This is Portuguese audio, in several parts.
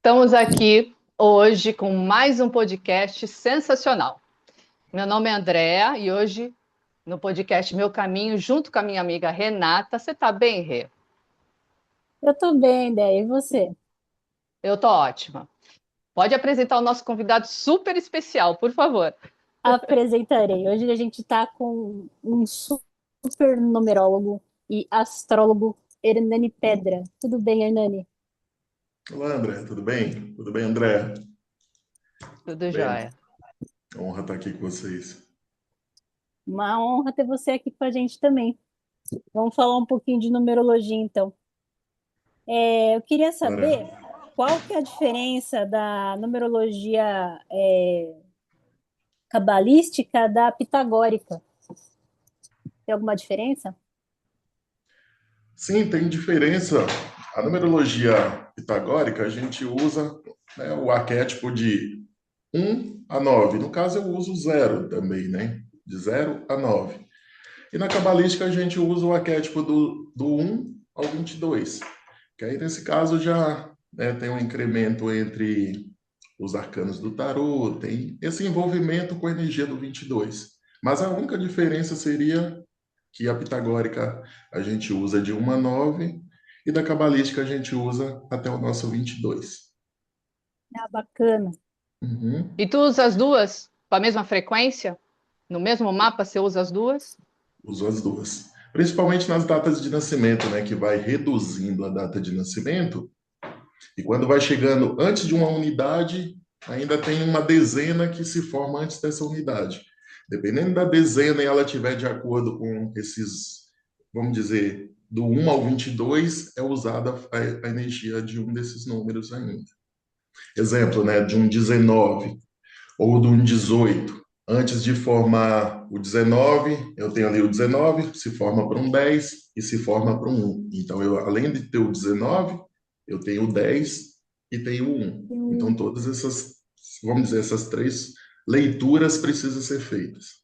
Estamos aqui hoje com mais um podcast sensacional. Meu nome é Andréa e hoje, no podcast Meu Caminho, junto com a minha amiga Renata. Você está bem, Rê? Eu tô bem, Déia. E você? Eu tô ótima. Pode apresentar o nosso convidado super especial, por favor. Apresentarei. Hoje a gente tá com um super numerólogo e astrólogo, Hernani Pedra. Tudo bem, Hernani? Olá, André, tudo bem? Tudo bem, André? Tudo Bem, jóia. honra estar aqui com vocês. Uma honra ter você aqui com a gente também. Vamos falar um pouquinho de numerologia, então. Eu queria Bora. saber qual que é a diferença da numerologia cabalística da pitagórica. Tem alguma diferença? Sim, tem diferença. A numerologia pitagórica, a gente usa, né, o arquétipo de 1 a 9. No caso, eu uso 0 também, né? De 0 a 9. E na cabalística, a gente usa o arquétipo do 1 ao 22. Que aí, nesse caso, já, né, tem um incremento entre os arcanos do tarô, tem esse envolvimento com a energia do 22. Mas a única diferença seria que a pitagórica a gente usa de 1 a 9 e da cabalística a gente usa até o nosso 22. Ah, bacana. Uhum. E tu usa as duas com a mesma frequência? No mesmo mapa você usa as duas? Uso as duas. Principalmente nas datas de nascimento, né, que vai reduzindo a data de nascimento. E quando vai chegando antes de uma unidade, ainda tem uma dezena que se forma antes dessa unidade. Dependendo da dezena e ela tiver de acordo com esses, vamos dizer, do 1 ao 22, é usada a energia de um desses números ainda. Exemplo, né, de um 19 ou de um 18. Antes de formar o 19, eu tenho ali o 19, se forma para um 10 e se forma para um 1. Então, eu, além de ter o 19, eu tenho o 10 e tenho o 1. Então, todas essas, vamos dizer, essas três leituras precisam ser feitas.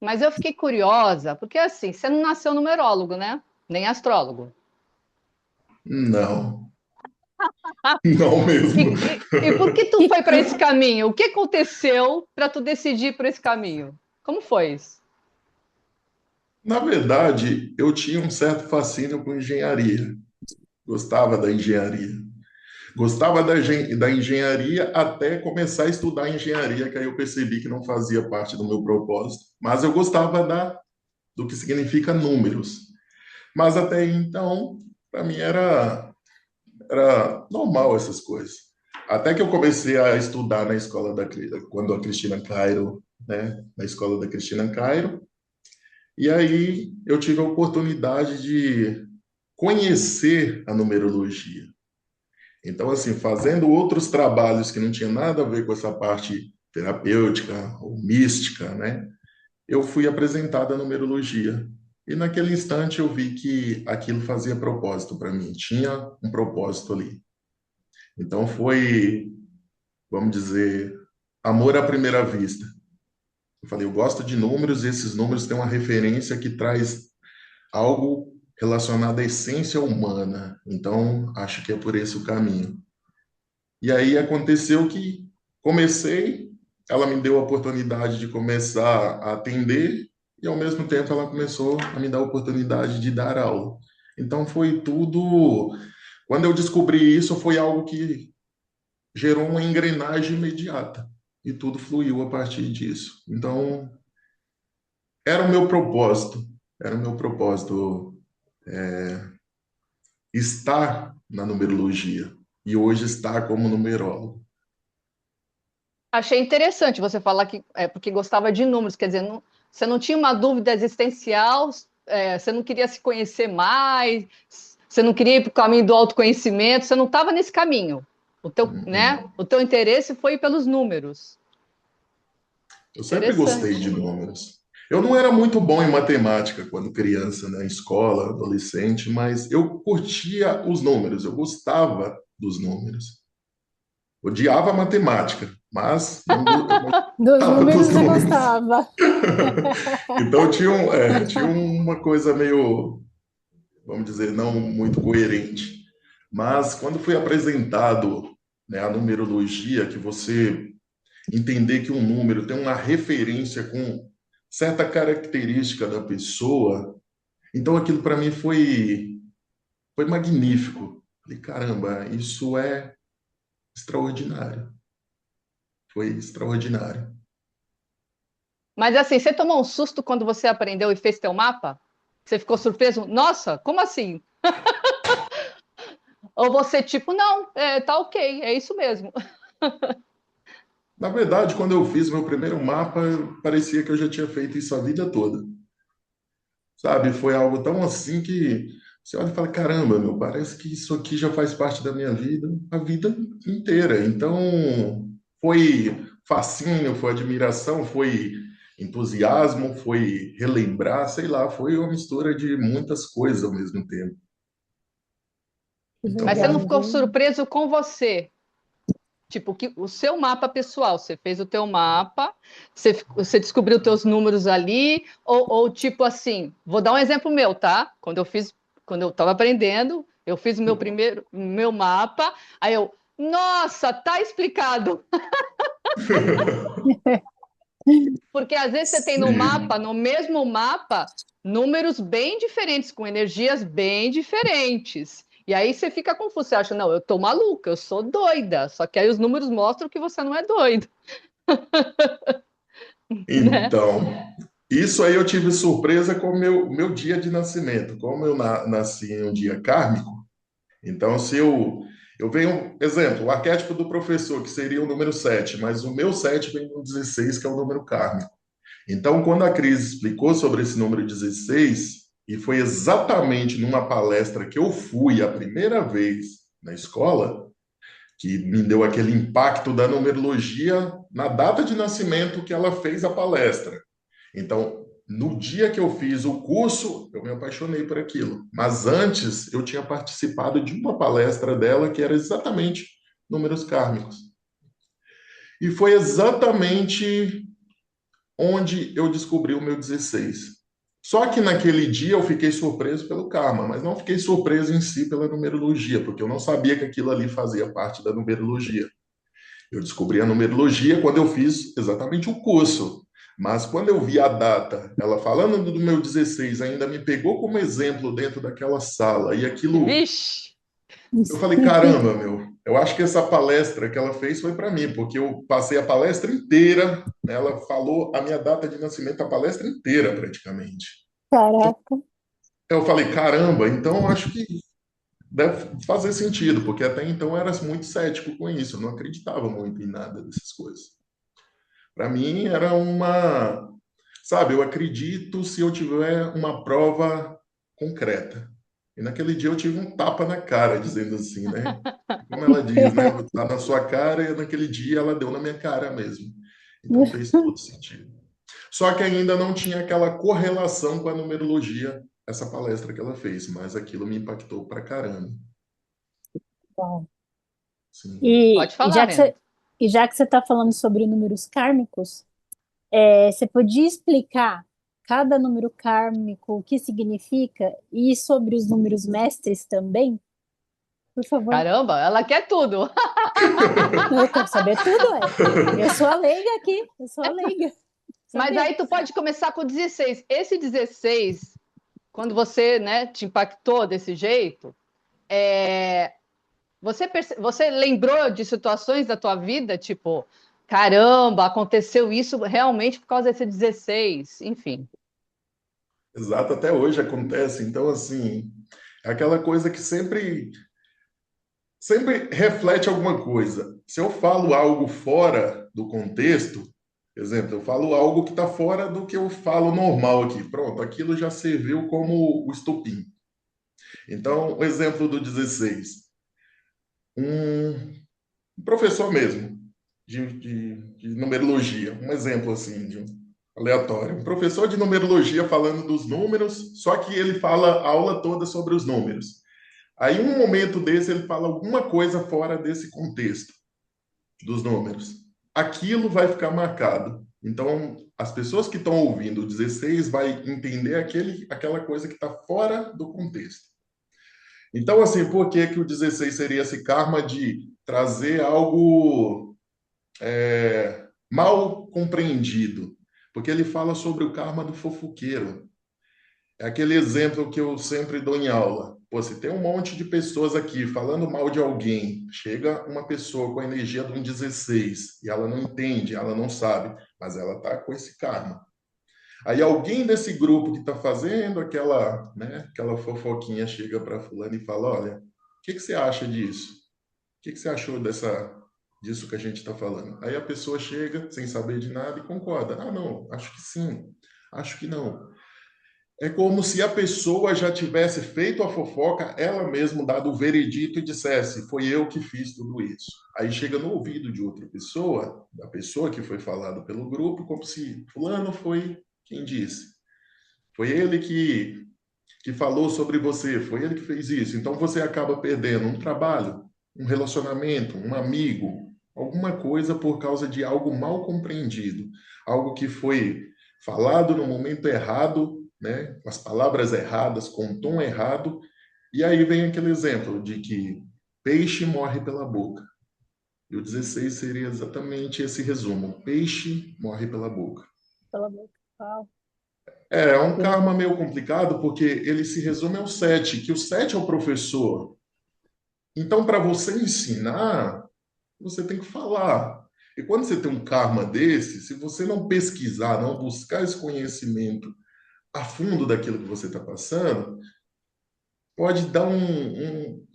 Mas eu fiquei curiosa, porque assim, você não nasceu numerólogo, né? Nem astrólogo. Não, não E, mesmo. e por que tu Que foi para esse caminho? O que aconteceu para tu decidir por esse caminho? Como foi isso? Na verdade, eu tinha um certo fascínio com engenharia. Gostava da engenharia. Gostava da engenharia até começar a estudar engenharia, que aí eu percebi que não fazia parte do meu propósito. Mas eu gostava do que significa números. Mas até então, para mim era normal essas coisas. Até que eu comecei a estudar na escola quando a Cristina Cairo, né, na escola da Cristina Cairo, e aí eu tive a oportunidade de conhecer a numerologia. Então, assim, fazendo outros trabalhos que não tinha nada a ver com essa parte terapêutica ou mística, né? Eu fui apresentado à numerologia. E naquele instante eu vi que aquilo fazia propósito para mim, tinha um propósito ali. Então foi, vamos dizer, amor à primeira vista. Eu falei, eu gosto de números e esses números têm uma referência que traz algo relacionado à essência humana. Então, acho que é por esse o caminho. E aí aconteceu que comecei, ela me deu a oportunidade de começar a atender e ao mesmo tempo ela começou a me dar a oportunidade de dar aula. Então foi tudo, quando eu descobri isso, foi algo que gerou uma engrenagem imediata e tudo fluiu a partir disso. Então era o meu propósito estar na numerologia e hoje estar como numerólogo. Achei interessante você falar que é porque gostava de números, quer dizer, você não tinha uma dúvida existencial, você não queria se conhecer mais, você não queria ir para o caminho do autoconhecimento, você não estava nesse caminho. O teu, né? Uhum. O teu interesse foi pelos números. Eu sempre gostei de Interessante. números. Eu não era muito bom em matemática quando criança, né, escola, adolescente, mas eu curtia os números, eu gostava dos números. Odiava matemática, mas não dos gostava números dos você números. gostava? Então tinha uma coisa meio, vamos dizer, não muito coerente. Mas quando foi apresentado, né, a numerologia, que você entender que um número tem uma referência com certa característica da pessoa, então aquilo para mim foi magnífico. Falei, caramba, isso é extraordinário. Foi extraordinário. Mas assim, você tomou um susto quando você aprendeu e fez teu mapa? Você ficou surpreso? Nossa, como assim? Ou você, tipo, não, tá ok, é isso mesmo. Na verdade, quando eu fiz meu primeiro mapa, parecia que eu já tinha feito isso a vida toda. Sabe? Foi algo tão assim que você olha e fala: caramba, meu, parece que isso aqui já faz parte da minha vida a vida inteira. Então, foi fascínio, foi admiração, foi entusiasmo, foi relembrar, sei lá, foi uma mistura de muitas coisas ao mesmo tempo. Que Mas você não Então, legal, ficou viu? surpreso com você? Tipo, que o seu mapa pessoal, você fez o teu mapa, você descobriu teus números ali, ou tipo assim, vou dar um exemplo meu, tá? Quando eu estava aprendendo, eu fiz meu mapa, aí eu, nossa, tá explicado. Porque às vezes você tem no mapa, sim. no mesmo mapa, números bem diferentes, com energias bem diferentes. E aí você fica confuso, você acha, não, eu tô maluca, eu sou doida. Só que aí os números mostram que você não é doido, né? Então, isso aí eu tive surpresa com o meu dia de nascimento. Como eu nasci em um dia kármico, então se eu venho, exemplo, o arquétipo do professor, que seria o número 7, mas o meu 7 vem no 16, que é o número kármico. Então, quando a Cris explicou sobre esse número 16, e foi exatamente numa palestra que eu fui a primeira vez na escola, que me deu aquele impacto da numerologia na data de nascimento que ela fez a palestra. Então, no dia que eu fiz o curso, eu me apaixonei por aquilo. Mas antes, eu tinha participado de uma palestra dela que era exatamente números kármicos. E foi exatamente onde eu descobri o meu 16. Só que naquele dia eu fiquei surpreso pelo karma, mas não fiquei surpreso em si pela numerologia, porque eu não sabia que aquilo ali fazia parte da numerologia. Eu descobri a numerologia quando eu fiz exatamente o curso. Mas quando eu vi a data, ela falando do meu 16, ainda me pegou como exemplo dentro daquela sala. E aquilo, Vixe! eu falei, caramba, meu, eu acho que essa palestra que ela fez foi para mim, porque eu passei a palestra inteira, né, ela falou a minha data de nascimento a palestra inteira, praticamente. Caraca, Eu falei, caramba, então eu acho que deve fazer sentido, porque até então eu era muito cético com isso, eu não acreditava muito em nada dessas coisas. Para mim era uma, sabe, eu acredito se eu tiver uma prova concreta. E naquele dia eu tive um tapa na cara, dizendo assim, né? Como ela diz, né? Tá na sua cara e naquele dia ela deu na minha cara mesmo. Então fez todo sentido. Só que ainda não tinha aquela correlação com a numerologia, essa palestra que ela fez, mas aquilo me impactou pra caramba. bom. Sim. E, Pode e falar, já que Rena. você, e já que você está falando sobre números kármicos, você podia explicar cada número kármico, o que significa, e sobre os números mestres também? Por favor. Caramba, ela quer tudo. Eu quero saber tudo, é. Eu sou a leiga aqui, eu sou a leiga. Mas Saber. aí tu pode começar com 16. Esse 16, quando você, né, te impactou desse jeito, você lembrou de situações da tua vida, tipo, caramba, aconteceu isso realmente por causa desse 16, enfim. Exato, até hoje acontece. Então, assim, é aquela coisa que sempre reflete alguma coisa. Se eu falo algo fora do contexto, por exemplo, eu falo algo que está fora do que eu falo normal aqui. Pronto, aquilo já serviu como o estopim. Então, o exemplo do 16. Um professor mesmo, de numerologia, um exemplo assim, de um aleatório. Um professor de numerologia falando dos números, só que ele fala a aula toda sobre os números. Aí, um momento desse, ele fala alguma coisa fora desse contexto dos números. Aquilo vai ficar marcado. Então, as pessoas que estão ouvindo o 16 vai entender aquela coisa que está fora do contexto. Então, assim, por que que o 16 seria esse karma de trazer algo mal compreendido? Porque ele fala sobre o karma do fofoqueiro. É aquele exemplo que eu sempre dou em aula. Pô, se tem um monte de pessoas aqui falando mal de alguém, chega uma pessoa com a energia de um 16 e ela não entende, ela não sabe, mas ela tá com esse karma. Aí alguém desse grupo que está fazendo aquela fofoquinha chega para fulano e fala, olha, o que que você acha disso? O que que você achou disso que a gente está falando? Aí a pessoa chega sem saber de nada e concorda. Ah, não, acho que sim, acho que não. É como se a pessoa já tivesse feito a fofoca, ela mesma dado o veredito e dissesse: foi eu que fiz tudo isso. Aí chega no ouvido de outra pessoa, da pessoa que foi falado pelo grupo, como se fulano foi quem disse. Foi ele que falou sobre você, foi ele que fez isso. Então você acaba perdendo um trabalho, um relacionamento, um amigo, alguma coisa por causa de algo mal compreendido, algo que foi falado no momento errado, né, com as palavras erradas, com o tom errado. E aí vem aquele exemplo de que peixe morre pela boca. E o 16 seria exatamente esse resumo: peixe morre pela boca. Pela boca. Uau. É um karma meio complicado, porque ele se resume ao 7, que o 7 é o professor. Então, para você ensinar, você tem que falar. E quando você tem um karma desse, se você não pesquisar, não buscar esse conhecimento a fundo daquilo que você está passando, pode dar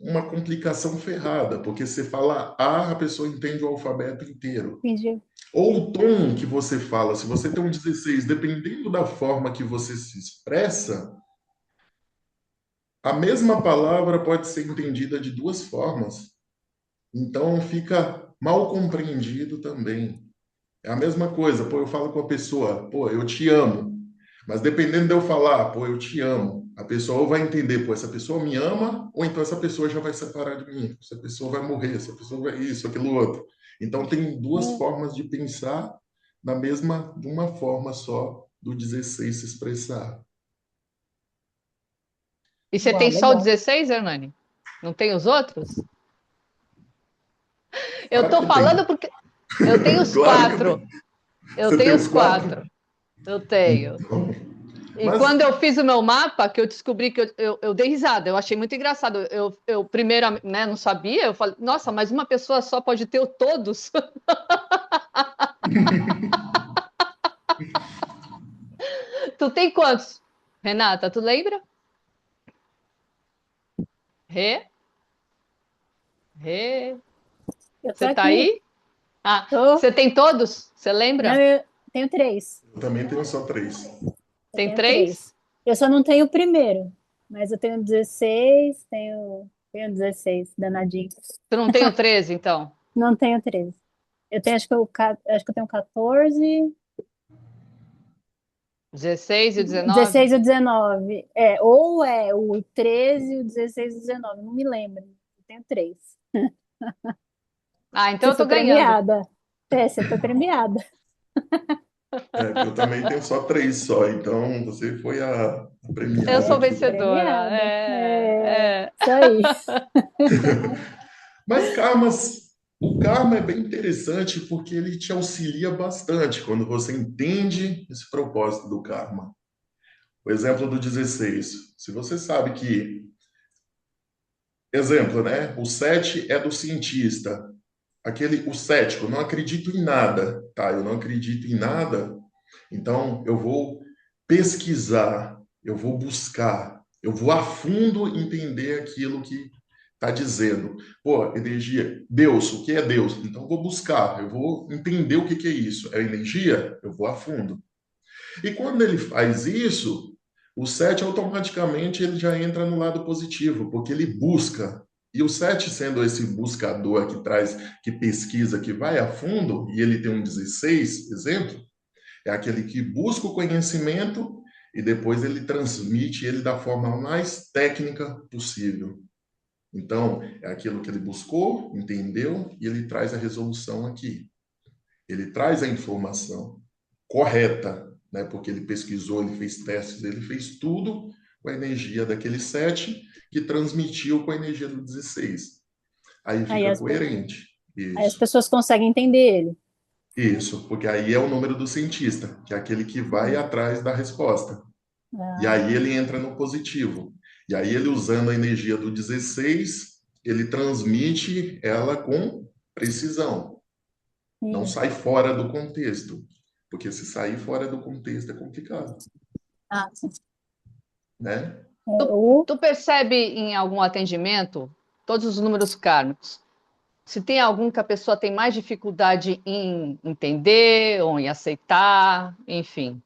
uma complicação ferrada, porque você fala A, a pessoa entende o alfabeto inteiro. Entendi. Ou o tom que você fala, se você tem um 16, dependendo da forma que você se expressa, a mesma palavra pode ser entendida de duas formas. Então fica mal compreendido também. É a mesma coisa, pô, eu falo com a pessoa, pô, eu te amo. Mas dependendo de eu falar, pô, eu te amo, a pessoa ou vai entender, pô, essa pessoa me ama, ou então essa pessoa já vai separar de mim, essa pessoa vai morrer, essa pessoa vai isso, aquilo outro. Então tem duas Hum, formas de pensar de uma forma só do 16 se expressar. E você uau, tem só o legal. 16, Hernani? Não tem os outros? Eu Claro tô que tem. falando porque eu tenho os Claro que quatro. tem. Eu Você tem tenho os os quatro? quatro. Eu tenho. Então, E mas quando eu fiz o meu mapa, que eu descobri que eu dei risada, eu achei muito engraçado. Eu primeiro, né, não sabia, eu falei, nossa, mas uma pessoa só pode ter todos. Tu tem quantos, Renata? Tu lembra? Rê? Rê? Eu tô Você tá aqui. aí? Ah, Tô. você tem todos? Você Não, lembra? eu tenho três. eu também tenho só três. Eu Tem tenho três? três. Eu só não tenho o primeiro, mas eu tenho 16, tenho 16, danadinho. Tu não tem o 13, então? Não tenho 13. Eu tenho, acho que eu tenho 14, 16 e o 19? 16 e o 19. É, ou é o 13, o 16 e o 19, não me lembro. Eu tenho três. Ah, então Você eu tô foi ganhando. premiada. É, você foi premiada. É, eu também tenho só três só, então você foi a Eu premiada sou aqui. vencedora. Premiada. É, É, é. isso aí. Mas o karma é bem interessante porque ele te auxilia bastante quando você entende esse propósito do karma. O exemplo do 16. Se você sabe que, exemplo, né? O 7 é do cientista. O cético, não acredito em nada, tá? Eu não acredito em nada, então eu vou pesquisar, eu vou buscar, eu vou a fundo entender aquilo que está dizendo. Pô, energia, Deus, o que é Deus? Então eu vou buscar, eu vou entender o que que é isso. É energia? Eu vou a fundo. E quando ele faz isso, o 7 automaticamente ele já entra no lado positivo, porque ele busca. E o 7 sendo esse buscador que traz, que pesquisa, que vai a fundo, e ele tem um 16, exemplo, é aquele que busca o conhecimento e depois ele transmite ele da forma mais técnica possível. Então, é aquilo que ele buscou, entendeu, e ele traz a resolução aqui. Ele traz a informação correta, né? Porque ele pesquisou, ele fez testes, ele fez tudo com a energia daquele 7 que transmitiu com a energia do 16. Aí Aí fica as, pe- coerente. aí as Isso. pessoas conseguem entender ele. Isso, porque aí é o número do cientista, que é aquele que vai Hum. atrás da resposta. E Ah, aí ele entra no positivo. E aí ele usando a energia do 16, ele transmite ela com precisão. Não sim. sai fora do contexto. Porque se sair fora do contexto é complicado, Sim. né? Tu, Ou tu percebe em algum atendimento todos os números kármicos? Se tem algum que a pessoa tem mais dificuldade em entender ou em aceitar, enfim.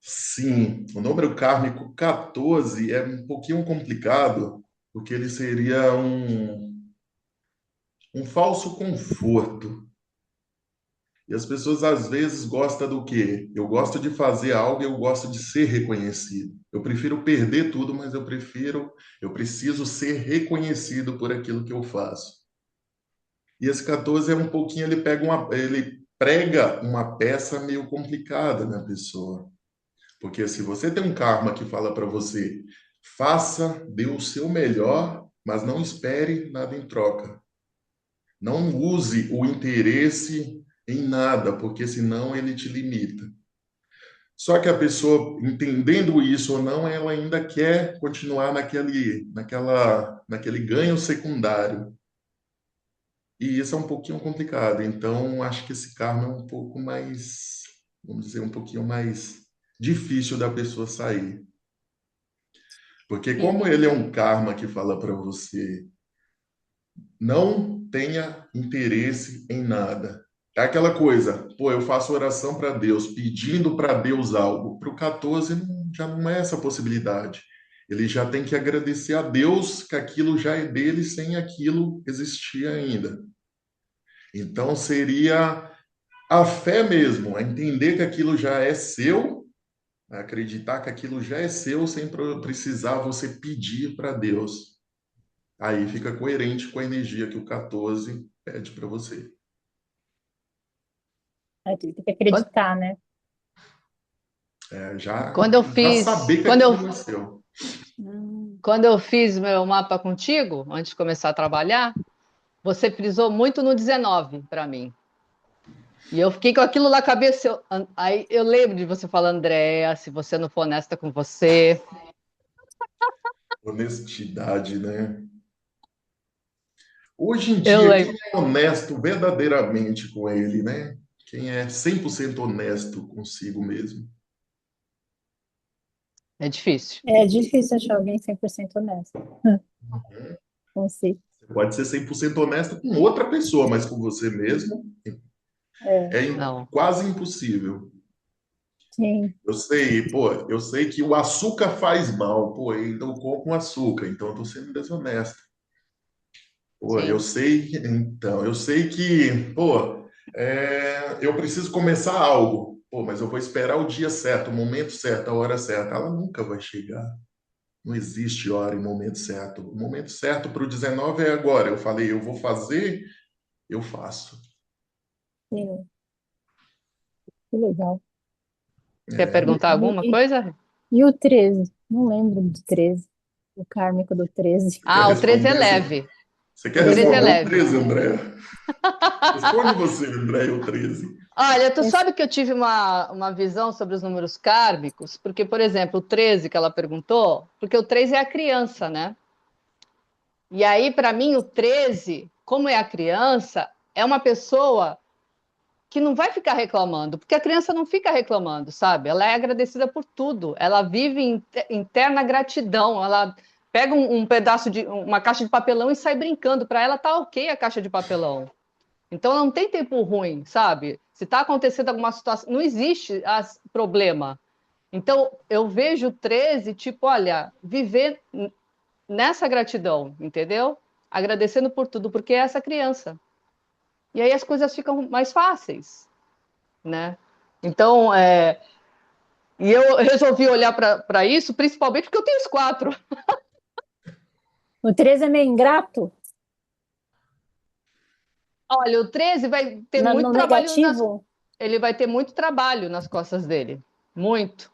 Sim, o número kármico 14 é um pouquinho complicado, porque ele seria um falso conforto. E as pessoas às vezes gostam do quê? Eu gosto de fazer algo e eu gosto de ser reconhecido. Eu prefiro perder tudo, mas eu preciso ser reconhecido por aquilo que eu faço. E esse 14 é um pouquinho, ele prega uma peça meio complicada na pessoa. Porque se você tem um karma que fala para você, faça, dê o seu melhor, mas não espere nada em troca. Não use o interesse em nada, porque senão ele te limita. Só que a pessoa, entendendo isso ou não, ela ainda quer continuar naquele ganho secundário. E isso é um pouquinho complicado. Então, acho que esse karma é um pouco mais, vamos dizer, um pouquinho mais difícil da pessoa sair. Porque E, como ele é um karma que fala para você, não tenha interesse em nada. É aquela coisa, pô, eu faço oração para Deus, pedindo para Deus algo. Para o 14 já não é essa possibilidade. Ele já tem que agradecer a Deus que aquilo já é dele sem aquilo existir ainda. Então seria a fé mesmo, a entender que aquilo já é seu, a acreditar que aquilo já é seu sem precisar você pedir para Deus. Aí fica coerente com a energia que o 14 pede para você. aí tem que quando, acreditar, né? quando eu Já fiz, saber que aquilo é seu. Hum. quando eu fiz meu mapa contigo, antes de começar a trabalhar, você frisou muito no 19 para mim. E eu fiquei com aquilo na cabeça. Aí eu lembro de você falando, Andréa, se você não for honesta com você. Honestidade, né? Hoje em Eu dia, quem lembro. é honesto verdadeiramente com ele, né? Quem é 100% honesto consigo mesmo. É difícil. É difícil achar alguém 100% honesto com si. Você pode ser 100% honesto com outra pessoa, mas com você mesmo É, é Não. quase impossível. sim, Eu sei que o açúcar faz mal, pô, eu ainda como açúcar, então eu tô sendo desonesto. Pô, Sim. eu sei que, eu preciso começar algo, pô, mas eu vou esperar o dia certo, o momento certo, a hora certa. Ela nunca vai chegar. Não existe hora e momento certo. O momento certo para o 19 é agora. Eu falei, eu vou fazer, eu faço. sim, que legal. Quer E, perguntar alguma e, coisa? e o 13? Não lembro do 13. O kármico do 13. Quer Ah, o 13 é responder? leve. Você O quer 13 é 13 é responder o leve. leve. 13, André? Responde você, André, o 13. Olha, tu Esse- sabe que eu tive uma visão sobre os números kármicos? Porque, por exemplo, o 13 que ela perguntou, porque o 13 é a criança, né? E aí, para mim, o 13, como é a criança, é uma pessoa que não vai ficar reclamando, porque a criança não fica reclamando, sabe? Ela é agradecida por tudo, ela vive em interna gratidão, ela pega um pedaço de uma caixa de papelão e sai brincando, para ela tá ok a caixa de papelão. Então não tem tempo ruim, sabe? Se está acontecendo alguma situação, não existe problema. Então eu vejo o 13, tipo, olha, viver nessa gratidão, entendeu? Agradecendo por tudo, porque é essa criança. E aí as coisas ficam mais fáceis, né? Então, e eu resolvi olhar para isso, principalmente porque eu tenho os quatro. O 13 é meio ingrato Olha, o 13 vai ter muito no trabalho negativo. ele vai ter muito trabalho nas costas dele, muito.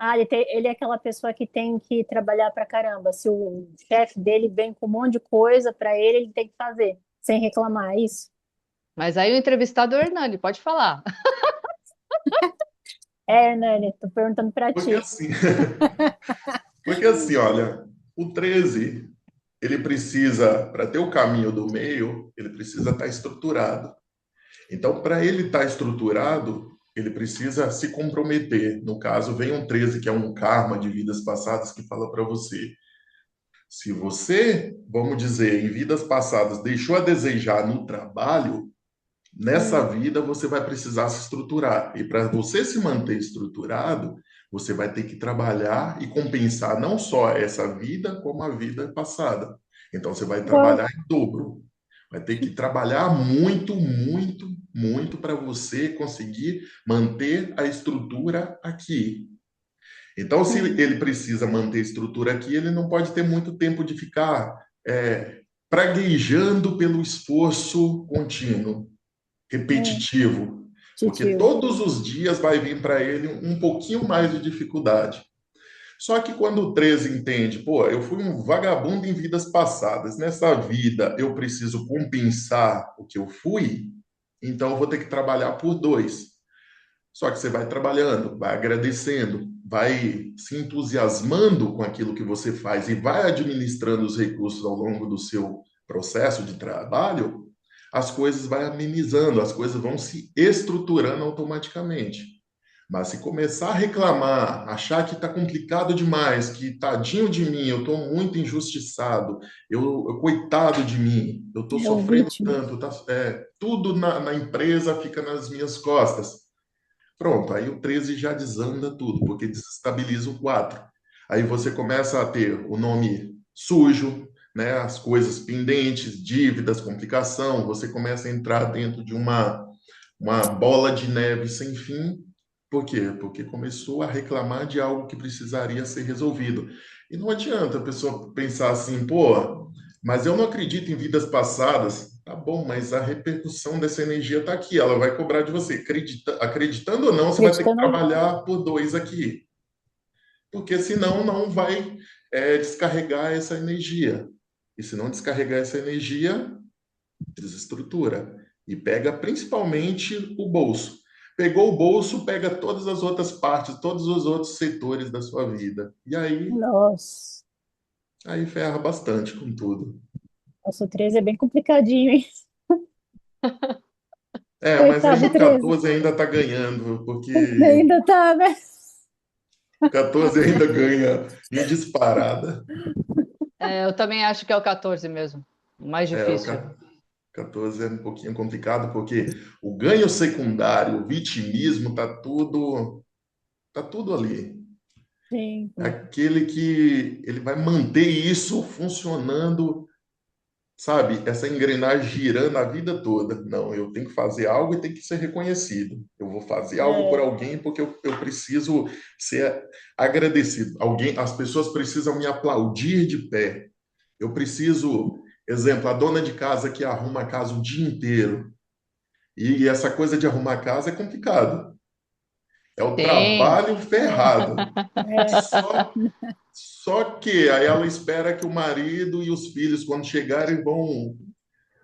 ele é aquela pessoa que tem que trabalhar pra caramba. Se o chefe dele vem com um monte de coisa pra ele, ele tem que fazer, sem reclamar, é isso? Mas aí o entrevistado é o Hernani, pode falar. É, Nani, tô perguntando pra Porque ti. assim, porque assim, olha, o 13 ele precisa, para ter o caminho do meio, ele precisa estar estruturado. Então, para ele estar estruturado, ele precisa se comprometer. No caso, vem um 13 que é um karma de vidas passadas, que fala para você: se você, vamos dizer, em vidas passadas, deixou a desejar no trabalho, nessa Hum, vida você vai precisar se estruturar. E para você se manter estruturado, você vai ter que trabalhar e compensar não só essa vida, como a vida passada. Então você vai igual. trabalhar em dobro. Vai ter que trabalhar muito, muito, muito para você conseguir manter a estrutura aqui. Então, se Hum, ele precisa manter a estrutura aqui, ele não pode ter muito tempo de ficar praguejando pelo esforço contínuo, é, repetitivo, porque titio. todos os dias vai vir para ele um pouquinho mais de dificuldade. Só que quando o 13 entende, pô, eu fui um vagabundo em vidas passadas, nessa vida eu preciso compensar o que eu fui, então eu vou ter que trabalhar por dois. Só que você vai trabalhando, vai agradecendo, vai se entusiasmando com aquilo que você faz e vai administrando os recursos ao longo do seu processo de trabalho, as coisas vão amenizando, as coisas vão se estruturando automaticamente. Mas se começar a reclamar, achar que está complicado demais, que tadinho de mim, eu estou muito injustiçado, coitado de mim, eu estou É o sofrendo vítima. tanto, tudo na empresa fica nas minhas costas. Pronto, aí o 13 já desanda tudo, porque desestabiliza o 4. Aí você começa a ter o nome sujo, né, as coisas pendentes, dívidas, complicação, você começa a entrar dentro de uma bola de neve sem fim. Por quê? Porque começou a reclamar de algo que precisaria ser resolvido. E não adianta a pessoa pensar assim, pô, mas eu não acredito em vidas passadas. Tá bom, mas a repercussão dessa energia está aqui, ela vai cobrar de você. Acreditando ou não, você vai ter que Acreditando ou não? trabalhar por dois aqui, porque senão não vai descarregar essa energia. E se não descarregar essa energia, desestrutura. E pega principalmente o bolso. Pegou o bolso, pega todas as outras partes, todos os outros setores da sua vida. E Nossa, aí ferra bastante com tudo. nossa, o 13 é bem complicadinho, hein? Mas aí Coitado, o 13. 14 ainda está ganhando, porque Ainda tá, né? o 14 ainda ganha em disparada. É, eu também acho que é o 14 mesmo, o mais O difícil. 14 é um pouquinho complicado, porque o ganho secundário, o vitimismo, tá tudo ali. Sim. É aquele que ele vai manter isso funcionando, sabe? Essa engrenagem girando a vida toda. Não, eu tenho que fazer algo e tem que ser reconhecido. Eu vou fazer algo por É, alguém porque eu preciso ser agradecido. As pessoas precisam me aplaudir de pé. Eu preciso, exemplo, a dona de casa que arruma a casa o dia inteiro. E essa coisa de arrumar a casa é complicado. É o Sim. trabalho ferrado. é. Só que aí ela espera que o marido e os filhos, quando chegarem, vão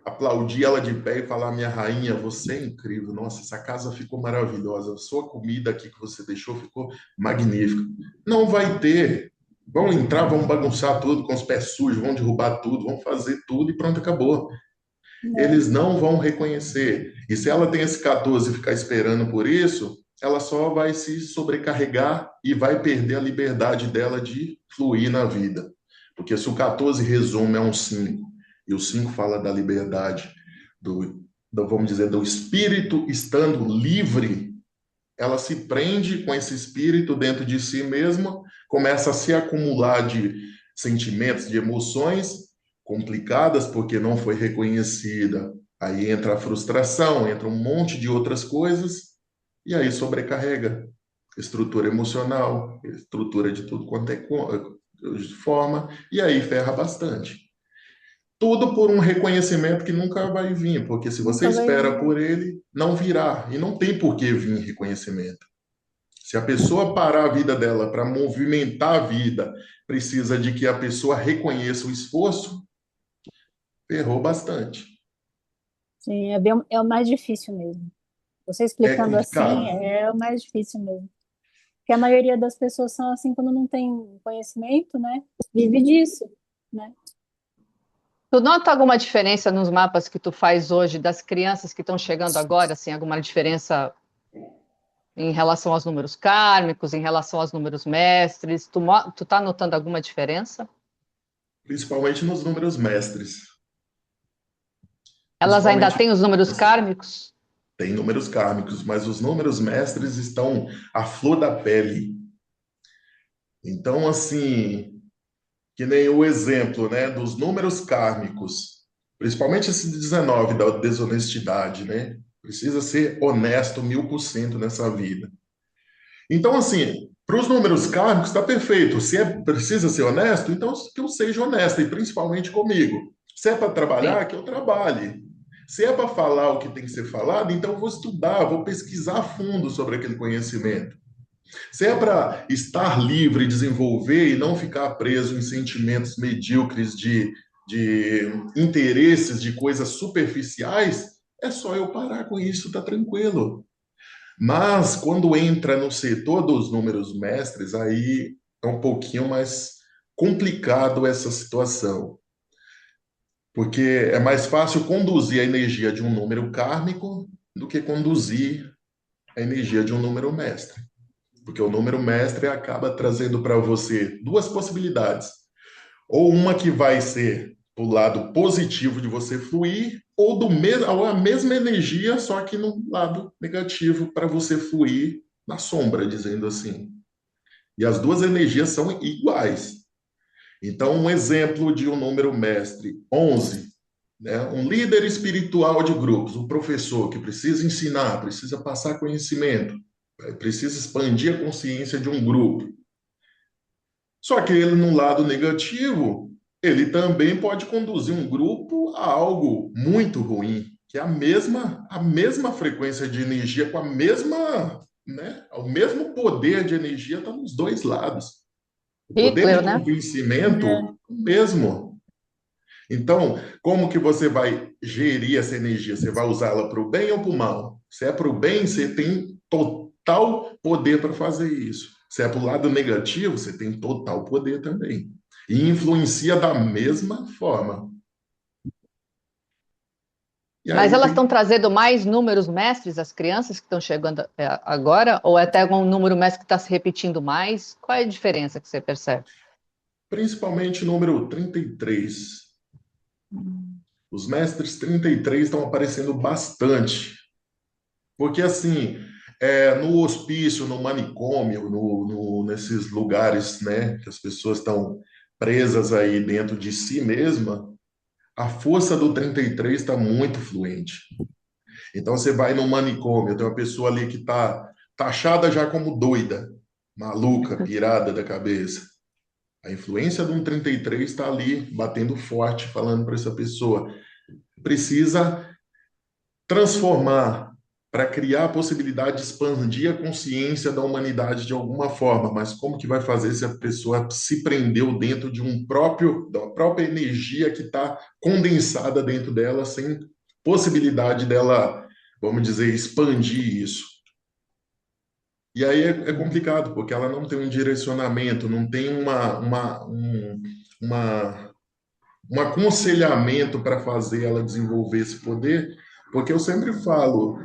aplaudir ela de pé e falar: minha rainha, você é incrível. Nossa, essa casa ficou maravilhosa. A sua comida aqui que você deixou ficou magnífica. Não vai ter. Vão entrar, vão bagunçar tudo com os pés sujos, vão derrubar tudo, vão fazer tudo e pronto, acabou. É. Eles não vão reconhecer. E se ela tem esse 14 e ficar esperando por isso, ela só vai se sobrecarregar e vai perder a liberdade dela de fluir na vida. Porque se o 14 resume a um 5 e o 5 fala da liberdade, vamos dizer, do espírito estando livre, ela se prende com esse espírito dentro de si mesma, começa a se acumular de sentimentos, de emoções complicadas porque não foi reconhecida. Aí entra a frustração, entra um monte de outras coisas e aí sobrecarrega estrutura emocional, estrutura de tudo quanto é forma e aí ferra bastante. Tudo por um reconhecimento que nunca vai vir, porque se você Nunca vai espera vir. por ele, não virá. E não tem por que vir reconhecimento. Se a pessoa parar a vida dela para movimentar a vida, precisa de que a pessoa reconheça o esforço, ferrou bastante. Sim, é o mais difícil mesmo. Você É explicando assim complicado. é o mais difícil mesmo. Porque a maioria das pessoas são assim quando não tem conhecimento, né? Vive disso, né? Tu nota alguma diferença nos mapas que tu faz hoje das crianças que estão chegando agora, assim, alguma diferença em relação aos números kármicos, em relação aos números mestres? Tu tá notando alguma diferença? Principalmente nos números mestres. Elas ainda Principalmente têm os números kármicos? tem números kármicos, mas os números mestres estão à flor da pele. Então, assim, que nem o exemplo, né, dos números kármicos, principalmente esse de 19 da desonestidade, né? Precisa ser honesto 1000% nessa vida. Então, assim, para os números kármicos está perfeito. Se precisa ser honesto, então que eu seja honesto, e principalmente comigo. Se é para Sim. trabalhar, que eu trabalhe. Se é para falar o que tem que ser falado, então eu vou estudar, vou pesquisar a fundo sobre aquele conhecimento. Se é para estar livre, desenvolver e não ficar preso em sentimentos medíocres de interesses, de coisas superficiais, é só eu parar com isso, tá tranquilo. Mas quando entra no setor dos números mestres, aí é um pouquinho mais complicado essa situação, porque é mais fácil conduzir a energia de um número kármico do que conduzir a energia de um número mestre. Porque o número mestre acaba trazendo para você duas possibilidades. Ou uma que vai ser do lado positivo de você fluir, ou a mesma energia, só que no lado negativo para você fluir na sombra, dizendo assim. E as duas energias são iguais. Então, um exemplo de um número mestre, 11, né? Um líder espiritual de grupos, um professor que precisa ensinar, precisa passar conhecimento, precisa expandir a consciência de um grupo. Só que ele, no lado negativo, ele também pode conduzir um grupo a algo muito ruim, que é a mesma frequência de energia, com a mesma, né? O mesmo poder de energia está nos dois lados. O poder de Hitler, né? convencimento, o mesmo. Então, como que você vai gerir essa energia? Você vai usá-la para o bem ou para o mal? Se é para o bem, você tem total poder para fazer isso. Se é para o lado negativo, você tem total poder também. E influencia da mesma forma. E Mas aí elas tem estão trazendo mais números mestres, as crianças que estão chegando agora? Ou é até algum número mestre que está se repetindo mais? Qual é a diferença que você percebe? principalmente o número 33. Os mestres 33 estão aparecendo bastante. Porque, assim, no hospício, no manicômio, nesses lugares, né, que as pessoas estão presas aí dentro de si mesma, a força do 33 está muito fluente. Então, você vai no manicômio, tem uma pessoa ali que está taxada já como doida, maluca, pirada da cabeça. A influência do 33 está ali, batendo forte, falando para essa pessoa. Precisa transformar para criar a possibilidade de expandir a consciência da humanidade de alguma forma, mas como que vai fazer se a pessoa se prendeu dentro de da própria energia que está condensada dentro dela, sem possibilidade dela, vamos dizer, expandir isso? E aí é complicado, porque ela não tem um direcionamento, não tem uma, um aconselhamento para fazer ela desenvolver esse poder, porque eu sempre falo,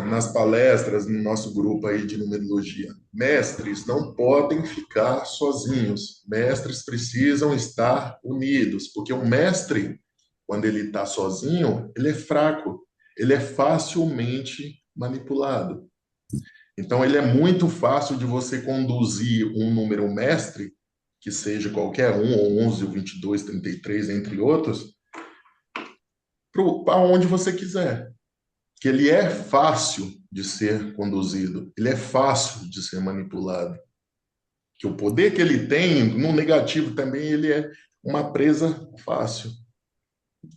nas palestras, no nosso grupo aí de numerologia. Mestres não podem ficar sozinhos. Mestres precisam estar unidos, porque o mestre, quando ele está sozinho, ele é fraco, ele é facilmente manipulado. Então, ele é muito fácil de você conduzir um número mestre, que seja qualquer um, ou 11, ou 22, 33, entre outros, para onde você quiser, que ele é fácil de ser conduzido, ele é fácil de ser manipulado. Que o poder que ele tem, no negativo também, ele é uma presa fácil.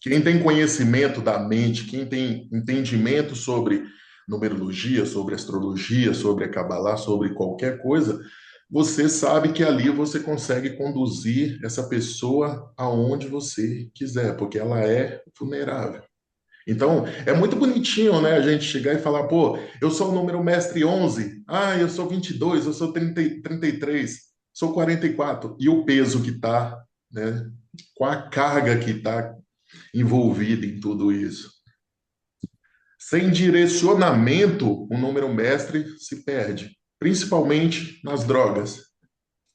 Quem tem conhecimento da mente, quem tem entendimento sobre numerologia, sobre astrologia, sobre a Kabbalah, sobre qualquer coisa, você sabe que ali você consegue conduzir essa pessoa aonde você quiser, porque ela é vulnerável. Então, é muito bonitinho, né, a gente chegar e falar, pô, eu sou o número mestre 11, eu sou 22, eu sou 30, 33, sou 44, e o peso que está, né, com a carga que está envolvida em tudo isso. Sem direcionamento, o número mestre se perde, principalmente nas drogas.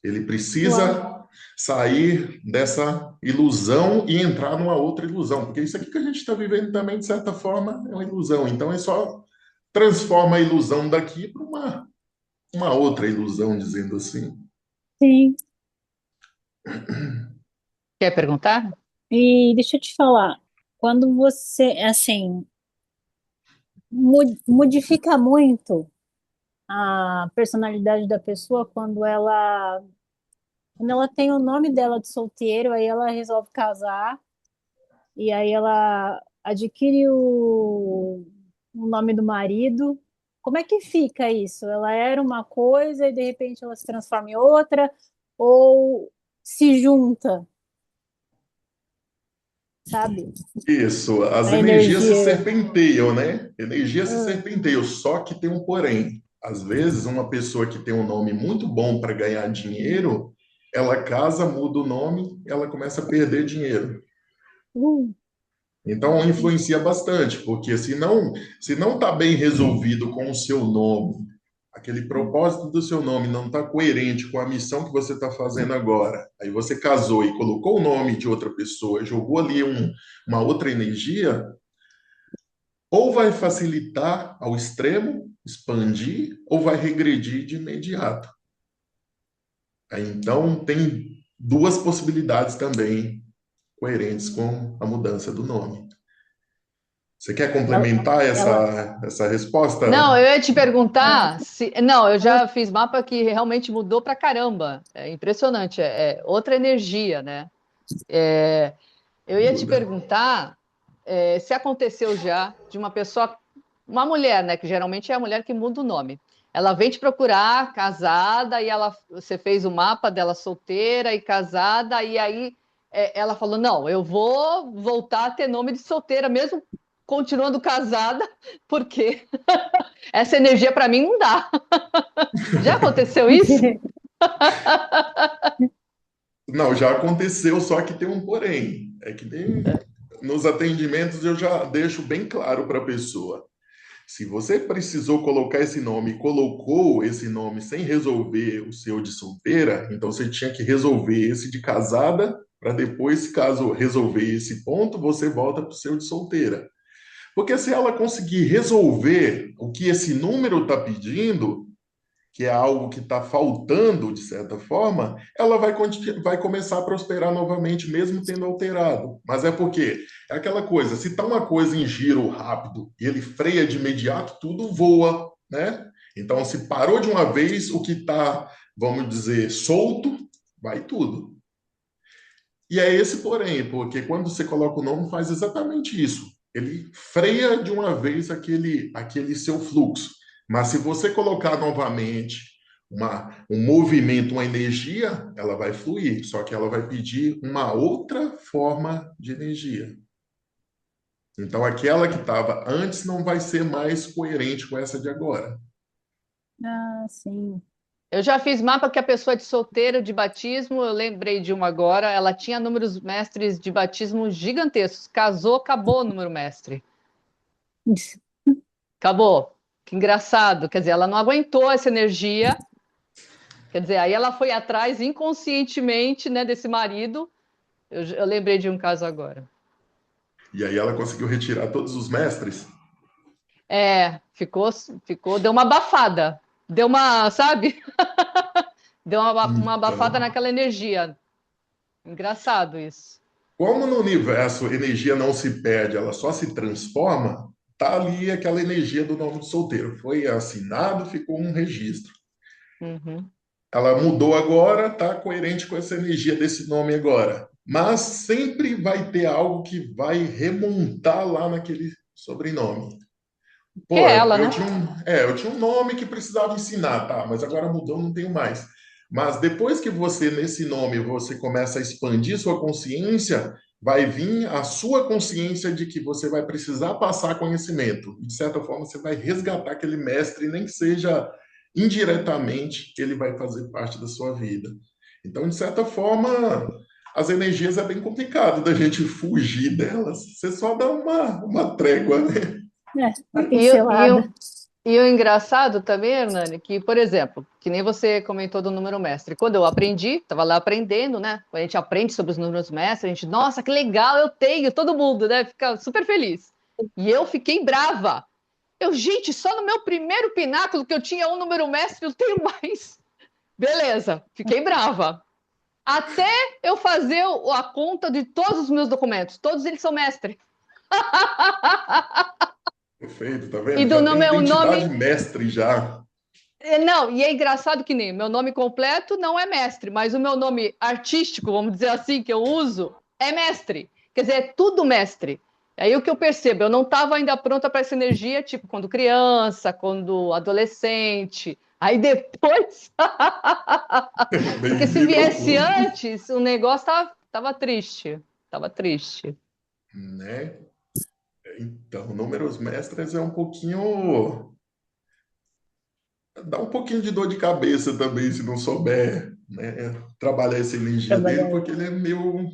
Ele Uau. precisa sair dessa ilusão e entrar numa outra ilusão, porque isso aqui que a gente está vivendo também, de certa forma, é uma ilusão. Então, é só transforma a ilusão daqui para uma outra ilusão, dizendo assim. Sim. Quer perguntar? E deixa eu te falar, quando você, assim, modifica muito a personalidade da pessoa quando ela tem o nome dela de solteiro, aí ela resolve casar e aí ela adquire o nome do marido. Como é que fica isso? Ela era uma coisa e de repente ela se transforma em outra ou se junta, sabe? Isso, as A energias se energia. serpenteiam, né? Energias se Ah, serpenteiam, só que tem um porém. Às vezes, uma pessoa que tem um nome muito bom para ganhar dinheiro, ela casa, muda o nome, ela começa a perder dinheiro. uh, Então, influencia bastante, porque se não está bem resolvido com o seu nome, aquele propósito do seu nome não está coerente com a missão que você está fazendo agora, aí você casou e colocou o nome de outra pessoa, jogou ali uma outra energia, ou vai facilitar ao extremo, expandir, ou vai regredir de imediato. Aí, então, tem duas possibilidades também coerentes com a mudança do nome. Você quer ela, complementar ela, essa resposta? Não, eu ia te perguntar ah, se. Não, eu ela, já fiz mapa que realmente mudou pra caramba. É impressionante, é outra energia, né? Eu ia te Muda. perguntar se aconteceu já de uma pessoa, uma mulher, né? Que geralmente é a mulher que muda o nome. Ela vem te procurar, casada, e você fez o mapa dela solteira e casada, e aí ela falou: Não, eu vou voltar a ter nome de solteira, mesmo continuando casada, porque essa energia para mim não dá. Já aconteceu isso? Não, já aconteceu, só que tem um porém. É que nem nos atendimentos eu já deixo bem claro para a pessoa. Se você precisou colocar esse nome e colocou esse nome sem resolver o seu de solteira, então você tinha que resolver esse de casada, para depois, caso resolver esse ponto, você volta para o seu de solteira. Porque se ela conseguir resolver o que esse número está pedindo, que é algo que está faltando, de certa forma, ela vai começar a prosperar novamente, mesmo tendo alterado. Mas é porque é aquela coisa, se está uma coisa em giro rápido e ele freia de imediato, tudo voa, né? Então, se parou de uma vez, o que está, vamos dizer, solto, vai tudo. E é esse porém, porque quando você coloca o nome, faz exatamente isso. Ele freia de uma vez aquele seu fluxo. Mas se você colocar novamente um movimento, uma energia, ela vai fluir, só que ela vai pedir uma outra forma de energia. Então, aquela que estava antes não vai ser mais coerente com essa de agora. sim. Eu já fiz mapa que a pessoa de solteiro de batismo, eu lembrei de uma agora, ela tinha números mestres de batismo gigantescos. Casou, acabou o número mestre. Acabou. Que engraçado. Quer dizer, ela não aguentou essa energia. Quer dizer, aí ela foi atrás inconscientemente, né, desse marido. Eu lembrei de um caso agora. E aí ela conseguiu retirar todos os mestres. Deu uma abafada. Deu uma, sabe? Deu uma abafada Então, naquela energia. Engraçado isso. como no universo energia não se perde, ela só se transforma, tá ali aquela energia do nome de solteiro. Foi assinado, ficou um registro. Uhum. Ela mudou agora, tá coerente com essa energia desse nome agora. Mas sempre vai ter algo que vai remontar lá naquele sobrenome. Que Pô, é ela, eu né? tinha eu tinha um nome que precisava ensinar, tá? Mas agora mudou, não tenho mais. Mas depois que você, nesse nome, você começa a expandir sua consciência, vai vir a sua consciência de que você vai precisar passar conhecimento. De certa forma, você vai resgatar aquele mestre, nem que seja indiretamente, ele vai fazer parte da sua vida. Então, de certa forma, as energias é bem complicado da gente fugir delas. Você só dá uma trégua, né? Uma E, eu- e, pincelada. eu- e o engraçado também, Hernani, que, por exemplo, que nem você comentou do número mestre. Quando eu aprendi, estava lá aprendendo, né? Quando a gente aprende sobre os números mestres, a gente, nossa, que legal, eu tenho, todo mundo, né? Fica super feliz. E eu fiquei brava. Eu, gente, só no meu primeiro pináculo que eu tinha um número mestre, eu tenho mais. Beleza, fiquei brava. Até eu fazer a conta de todos os meus documentos. Todos eles são mestre. Perfeito, tá E vendo? do Já tem nome, o nome. identidade mestre já. Não, e é engraçado que nem meu nome completo não é mestre, mas o meu nome artístico, vamos dizer assim, que eu uso, é mestre. Quer dizer, é tudo mestre. Aí o que eu percebo, eu não estava ainda pronta para essa energia, tipo, quando criança, quando adolescente. Aí depois. Porque se Bem-vindo ao viesse clube. antes, o negócio tava triste. Tava triste. Né? Então, números mestres é um pouquinho. Dá um pouquinho de dor de cabeça também, se não souber, né, trabalhar essa energia dele, Trabalhar. porque ele é meio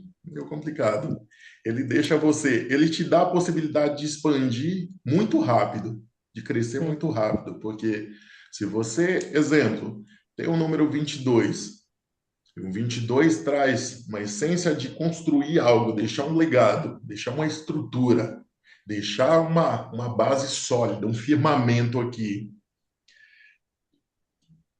complicado. Ele deixa você, ele te dá a possibilidade de expandir muito rápido, de crescer Hum. muito rápido, porque se você, exemplo, tem o número 22, o 22 traz uma essência de construir algo, deixar um legado, deixar uma estrutura, deixar uma base sólida, um firmamento aqui.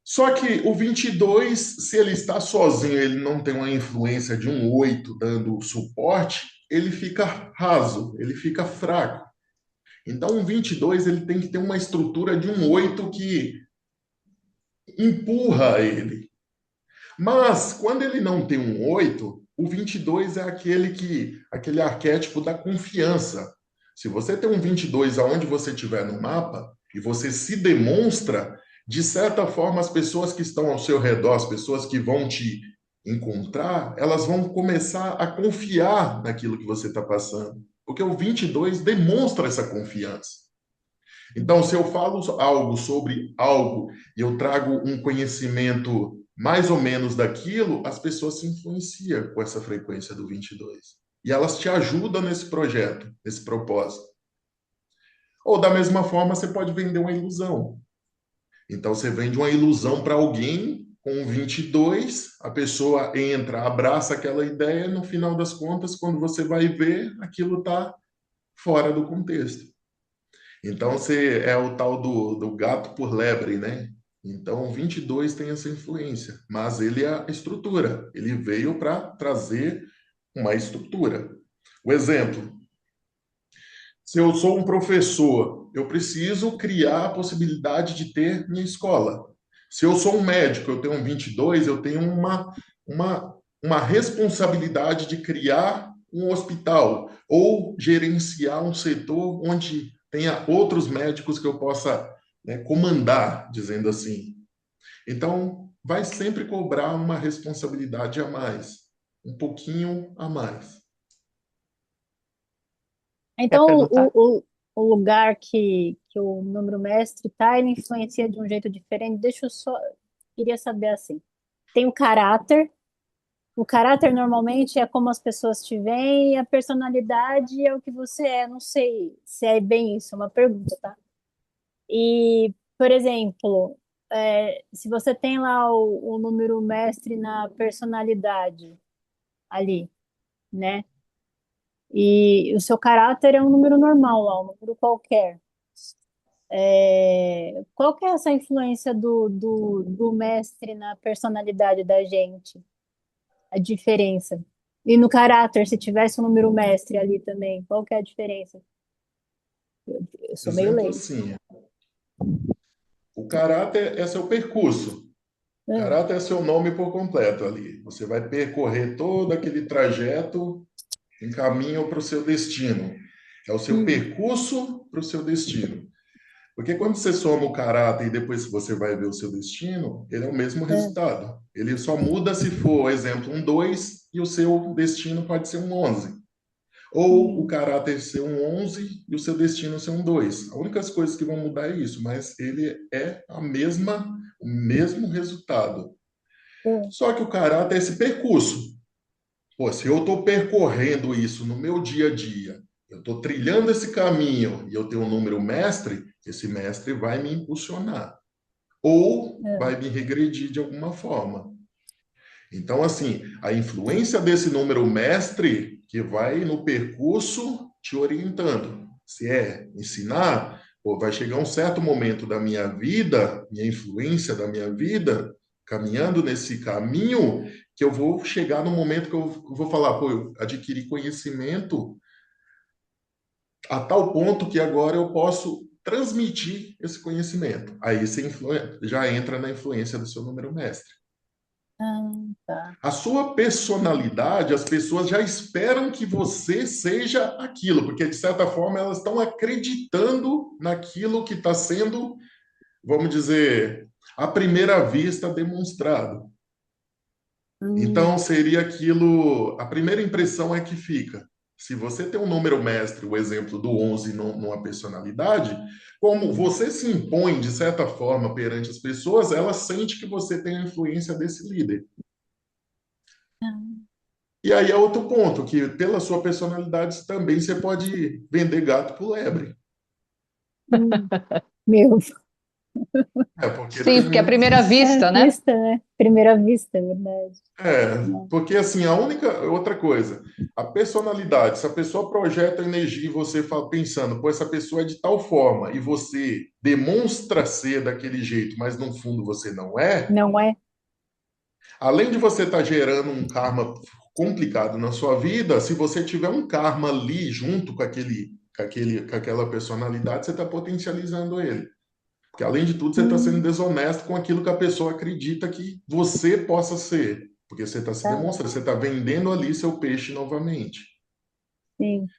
Só que o 22, se ele está sozinho, ele não tem uma influência de um 8 dando suporte, ele fica raso, ele fica fraco. Então, o 22 ele tem que ter uma estrutura de um 8 que empurra ele. Mas, quando ele não tem um 8, o 22 é aquele arquétipo da confiança. Se você tem um 22 aonde você estiver no mapa e você se demonstra, de certa forma, as pessoas que estão ao seu redor, as pessoas que vão te encontrar, elas vão começar a confiar naquilo que você está passando. Porque o 22 demonstra essa confiança. Então, se eu falo algo sobre algo e eu trago um conhecimento mais ou menos daquilo, as pessoas se influenciam com essa frequência do 22. E elas te ajudam nesse projeto, nesse propósito. Ou da mesma forma, você pode vender uma ilusão. Então, você vende uma ilusão para alguém com 22, a pessoa entra, abraça aquela ideia, no final das contas, quando você vai ver, aquilo está fora do contexto. Então, você é o tal do gato por lebre, né? Então, o 22 tem essa influência, mas ele é a estrutura. Ele veio para trazer uma estrutura. O exemplo, se eu sou um professor, eu preciso criar a possibilidade de ter minha escola. Se eu sou um médico, eu tenho um 22, eu tenho uma responsabilidade de criar um hospital ou gerenciar um setor onde tenha outros médicos que eu possa, né, comandar, dizendo assim. Então, vai sempre cobrar uma responsabilidade a mais, um pouquinho a mais. Quer Então, perguntar? o lugar que o número mestre está, ele influencia de um jeito diferente. Deixa eu só. Queria saber assim. Tem o caráter. O caráter normalmente é como as pessoas te veem, e a personalidade é o que você é. Não sei se é bem isso, é uma pergunta, tá? E, por exemplo, se você tem lá o número mestre na personalidade ali, né? E o seu caráter é um número normal lá, um número qualquer. Qual que é essa influência do mestre na personalidade da gente? A diferença? E no caráter, se tivesse um número mestre ali também, qual que é a diferença? Eu sou meio Exemplo leigo. assim, o caráter é seu percurso. Hum, Caráter é seu nome por completo ali. Você vai percorrer todo aquele trajeto em caminho para o seu destino. É o seu hum, percurso para o seu destino. Porque quando você soma o caráter e depois você vai ver o seu destino, ele é o mesmo É, resultado. Ele só muda se for, exemplo, um 2 e o seu destino pode ser um 11. Ou o sim, caráter ser um 11 e o seu destino ser um 2. As únicas coisas que vão mudar é isso, mas ele é o mesmo resultado. é, Só que o caráter é esse percurso. Pô, se eu estou percorrendo isso no meu dia a dia, eu estou trilhando esse caminho e eu tenho um número mestre, esse mestre vai me impulsionar ou é. vai me regredir de alguma forma. Então, assim, a influência desse número mestre que vai no percurso te orientando. Se é ensinar, pô, vai chegar um certo momento da minha vida, minha influência da minha vida, caminhando nesse caminho, que eu vou chegar no momento que eu vou falar, pô, eu adquiri conhecimento a tal ponto que agora eu posso transmitir esse conhecimento. Aí você já entra na influência do seu número mestre. Ah, tá. A sua personalidade, as pessoas já esperam que você seja aquilo, porque de certa forma elas estão acreditando naquilo que está sendo, vamos dizer, à primeira vista demonstrado. Hum, Então seria aquilo, a primeira impressão é que fica. Se você tem um número mestre, o exemplo do 11 numa personalidade, como você se impõe de certa forma perante as pessoas, ela sente que você tem a influência desse líder. ah, E aí é outro ponto, que pela sua personalidade também você pode vender gato por lebre. hum. Meu, É, porque Sim, porque à tem. primeira é vista, né? vista, né? Primeira vista, é verdade. Não. Porque assim, a única. Outra coisa, a personalidade, se a pessoa projeta energia e você fala pensando, pô, essa pessoa é de tal forma, e você demonstra ser daquele jeito, mas no fundo você não é, Não é? além de você estar gerando um karma complicado na sua vida, se você tiver um karma ali junto com aquela personalidade, você está potencializando ele. Porque, além de tudo, você está sendo Hum, desonesto com aquilo que a pessoa acredita que você possa ser. Porque você está se tá, demonstrando, você está vendendo ali seu peixe novamente. sim.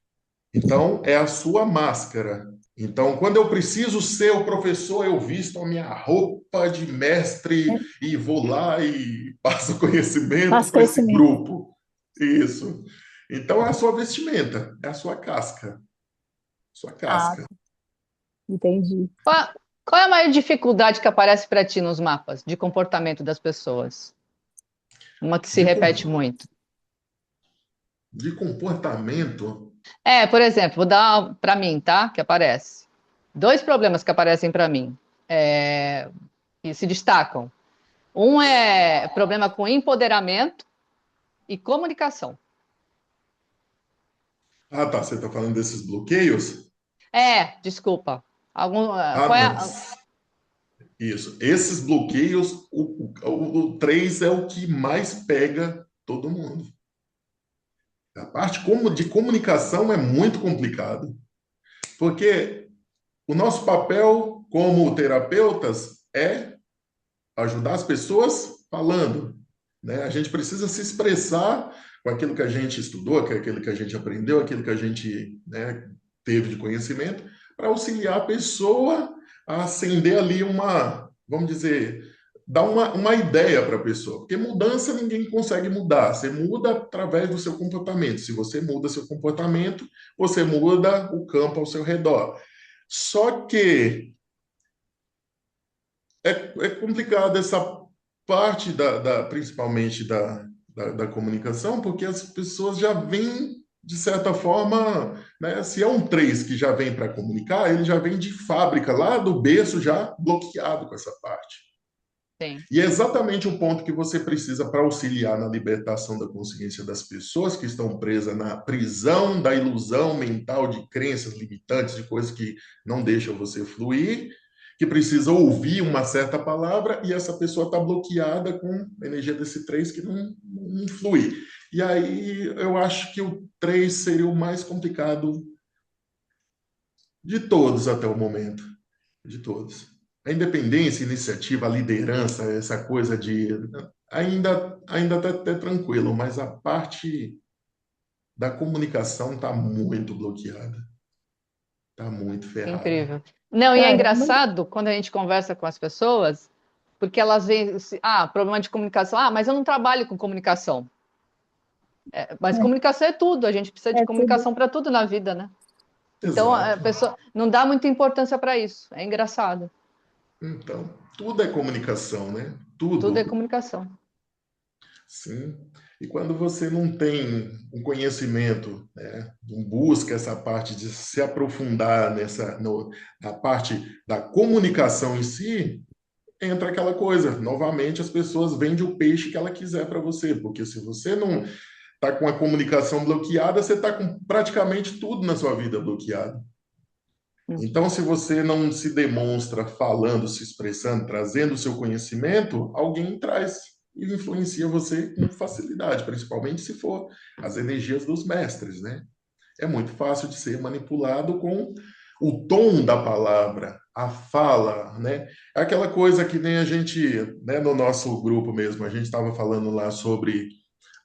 Então, é a sua máscara. Então, quando eu preciso ser o professor, eu visto a minha roupa de mestre É, e vou lá e passo conhecimento faz para esse conhecimento. grupo. Isso. Então, é a sua vestimenta, é a sua casca. Sua Ah, casca. entendi. Qual é a maior dificuldade que aparece para ti nos mapas de comportamento das pessoas? Uma que se De, repete muito. de comportamento. Por exemplo, vou dar para mim, tá? Que aparece. Dois problemas que aparecem para mim e se destacam. Um é problema com empoderamento e comunicação. Ah, tá. Você está falando desses bloqueios? Desculpa. Ah, Qual é não. Isso. Esses bloqueios, o 3 é o que mais pega todo mundo. A parte de comunicação é muito complicado, porque o nosso papel como terapeutas é ajudar as pessoas falando, né? A gente precisa se expressar com aquilo que a gente estudou, com aquilo que a gente aprendeu, aquilo que a gente, né, teve de conhecimento, para auxiliar a pessoa a acender ali vamos dizer, dar uma ideia para a pessoa. Porque mudança ninguém consegue mudar. Você muda através do seu comportamento. Se você muda seu comportamento, você muda o campo ao seu redor. Só que é complicado essa parte principalmente da comunicação, porque as pessoas já vêm, de certa forma, né, se é um 3 que já vem para comunicar, ele já vem de fábrica, lá do berço, já bloqueado com essa parte. Sim. E é exatamente o ponto que você precisa para auxiliar na libertação da consciência das pessoas que estão presas na prisão da ilusão mental de crenças limitantes, de coisas que não deixam você fluir, que precisa ouvir uma certa palavra e essa pessoa está bloqueada com a energia desse 3 que não flui. E aí eu acho que o 3 seria o mais complicado de todos até o momento, de todos. A independência, a iniciativa, a liderança, essa coisa de ainda está até tranquilo, mas a parte da comunicação está muito bloqueada. tá muito ferrado. Incrível. Não, e é Caramba. engraçado quando a gente conversa com as pessoas, porque elas veem, problema de comunicação. Ah, mas eu não trabalho com comunicação. Mas comunicação é tudo, a gente precisa de É tudo. comunicação para tudo na vida, né? Então a Exato. pessoa não dá muita importância para isso. É engraçado. Então, tudo é comunicação, né? Tudo é Tudo. comunicação. Sim. E quando você não tem um conhecimento, né, não busca essa parte de se aprofundar na parte da comunicação em si, entra aquela coisa. Novamente, as pessoas vendem o peixe que ela quiser para você, porque se você não está com a comunicação bloqueada, você está com praticamente tudo na sua vida bloqueado. Uhum. Então, se você não se demonstra falando, se expressando, trazendo o seu conhecimento, alguém traz e influencia você com facilidade, principalmente se for as energias dos mestres, né? É muito fácil de ser manipulado com o tom da palavra, a fala, né? É aquela coisa que nem a gente, né, no nosso grupo mesmo, a gente estava falando lá sobre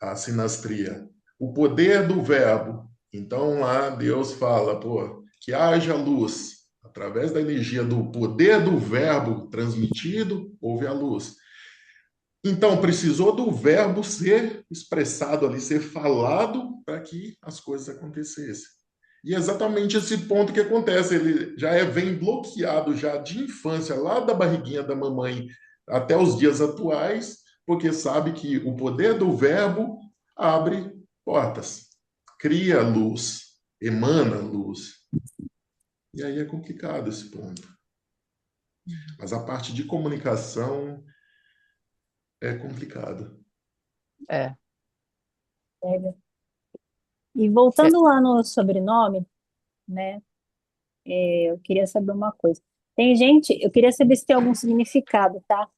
a sinastria, o poder do verbo. Então lá Deus fala, pô, que haja luz. Através da energia do poder do verbo transmitido, houve a luz. Então, precisou do verbo ser expressado ali, ser falado para que as coisas acontecessem. E é exatamente esse ponto que acontece. Ele vem bloqueado já de infância, lá da barriguinha da mamãe até os dias atuais, porque sabe que o poder do verbo abre portas, cria luz, emana luz. E aí é complicado esse ponto. Mas a parte de comunicação é complicado. É. Pega. E É. voltando lá no sobrenome, né? Eu queria saber uma coisa. Tem gente, eu queria saber se tem algum significado, tá?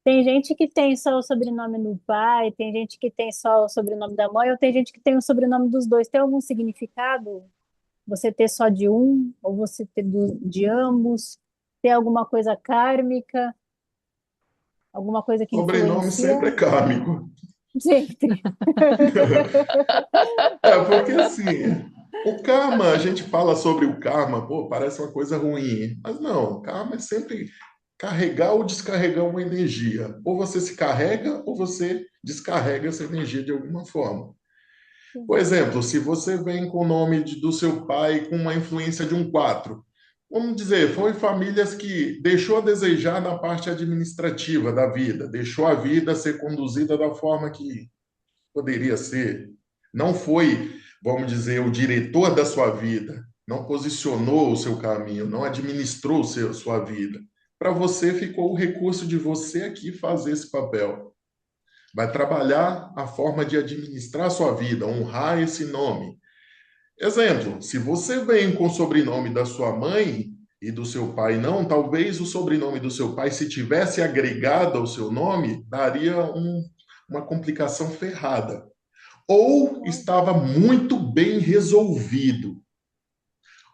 Tem gente que tem só o sobrenome do pai, tem gente que tem só o sobrenome da mãe, ou tem gente que tem o sobrenome dos dois. Tem algum significado? Você ter só de um, ou você ter de ambos? Tem alguma coisa kármica? Alguma coisa que Sobrenome influencia? sempre é kármico. Sempre. É, porque assim, o karma, a gente fala sobre o karma, pô, parece uma coisa ruim. Mas não, karma é sempre carregar ou descarregar uma energia. Ou você se carrega, ou você descarrega essa energia de alguma forma. Por exemplo, se você vem com o nome do seu pai com uma influência de um 4, vamos dizer, foi famílias que deixou a desejar na parte administrativa da vida, deixou a vida ser conduzida da forma que poderia ser, não foi, vamos dizer, o diretor da sua vida, não posicionou o seu caminho, não administrou sua vida. Para você ficou o recurso de você aqui fazer esse papel. Vai trabalhar a forma de administrar a sua vida, honrar esse nome. Exemplo, se você vem com o sobrenome da sua mãe e do seu pai não, talvez o sobrenome do seu pai, se tivesse agregado ao seu nome, daria uma complicação ferrada. Ou estava muito bem resolvido,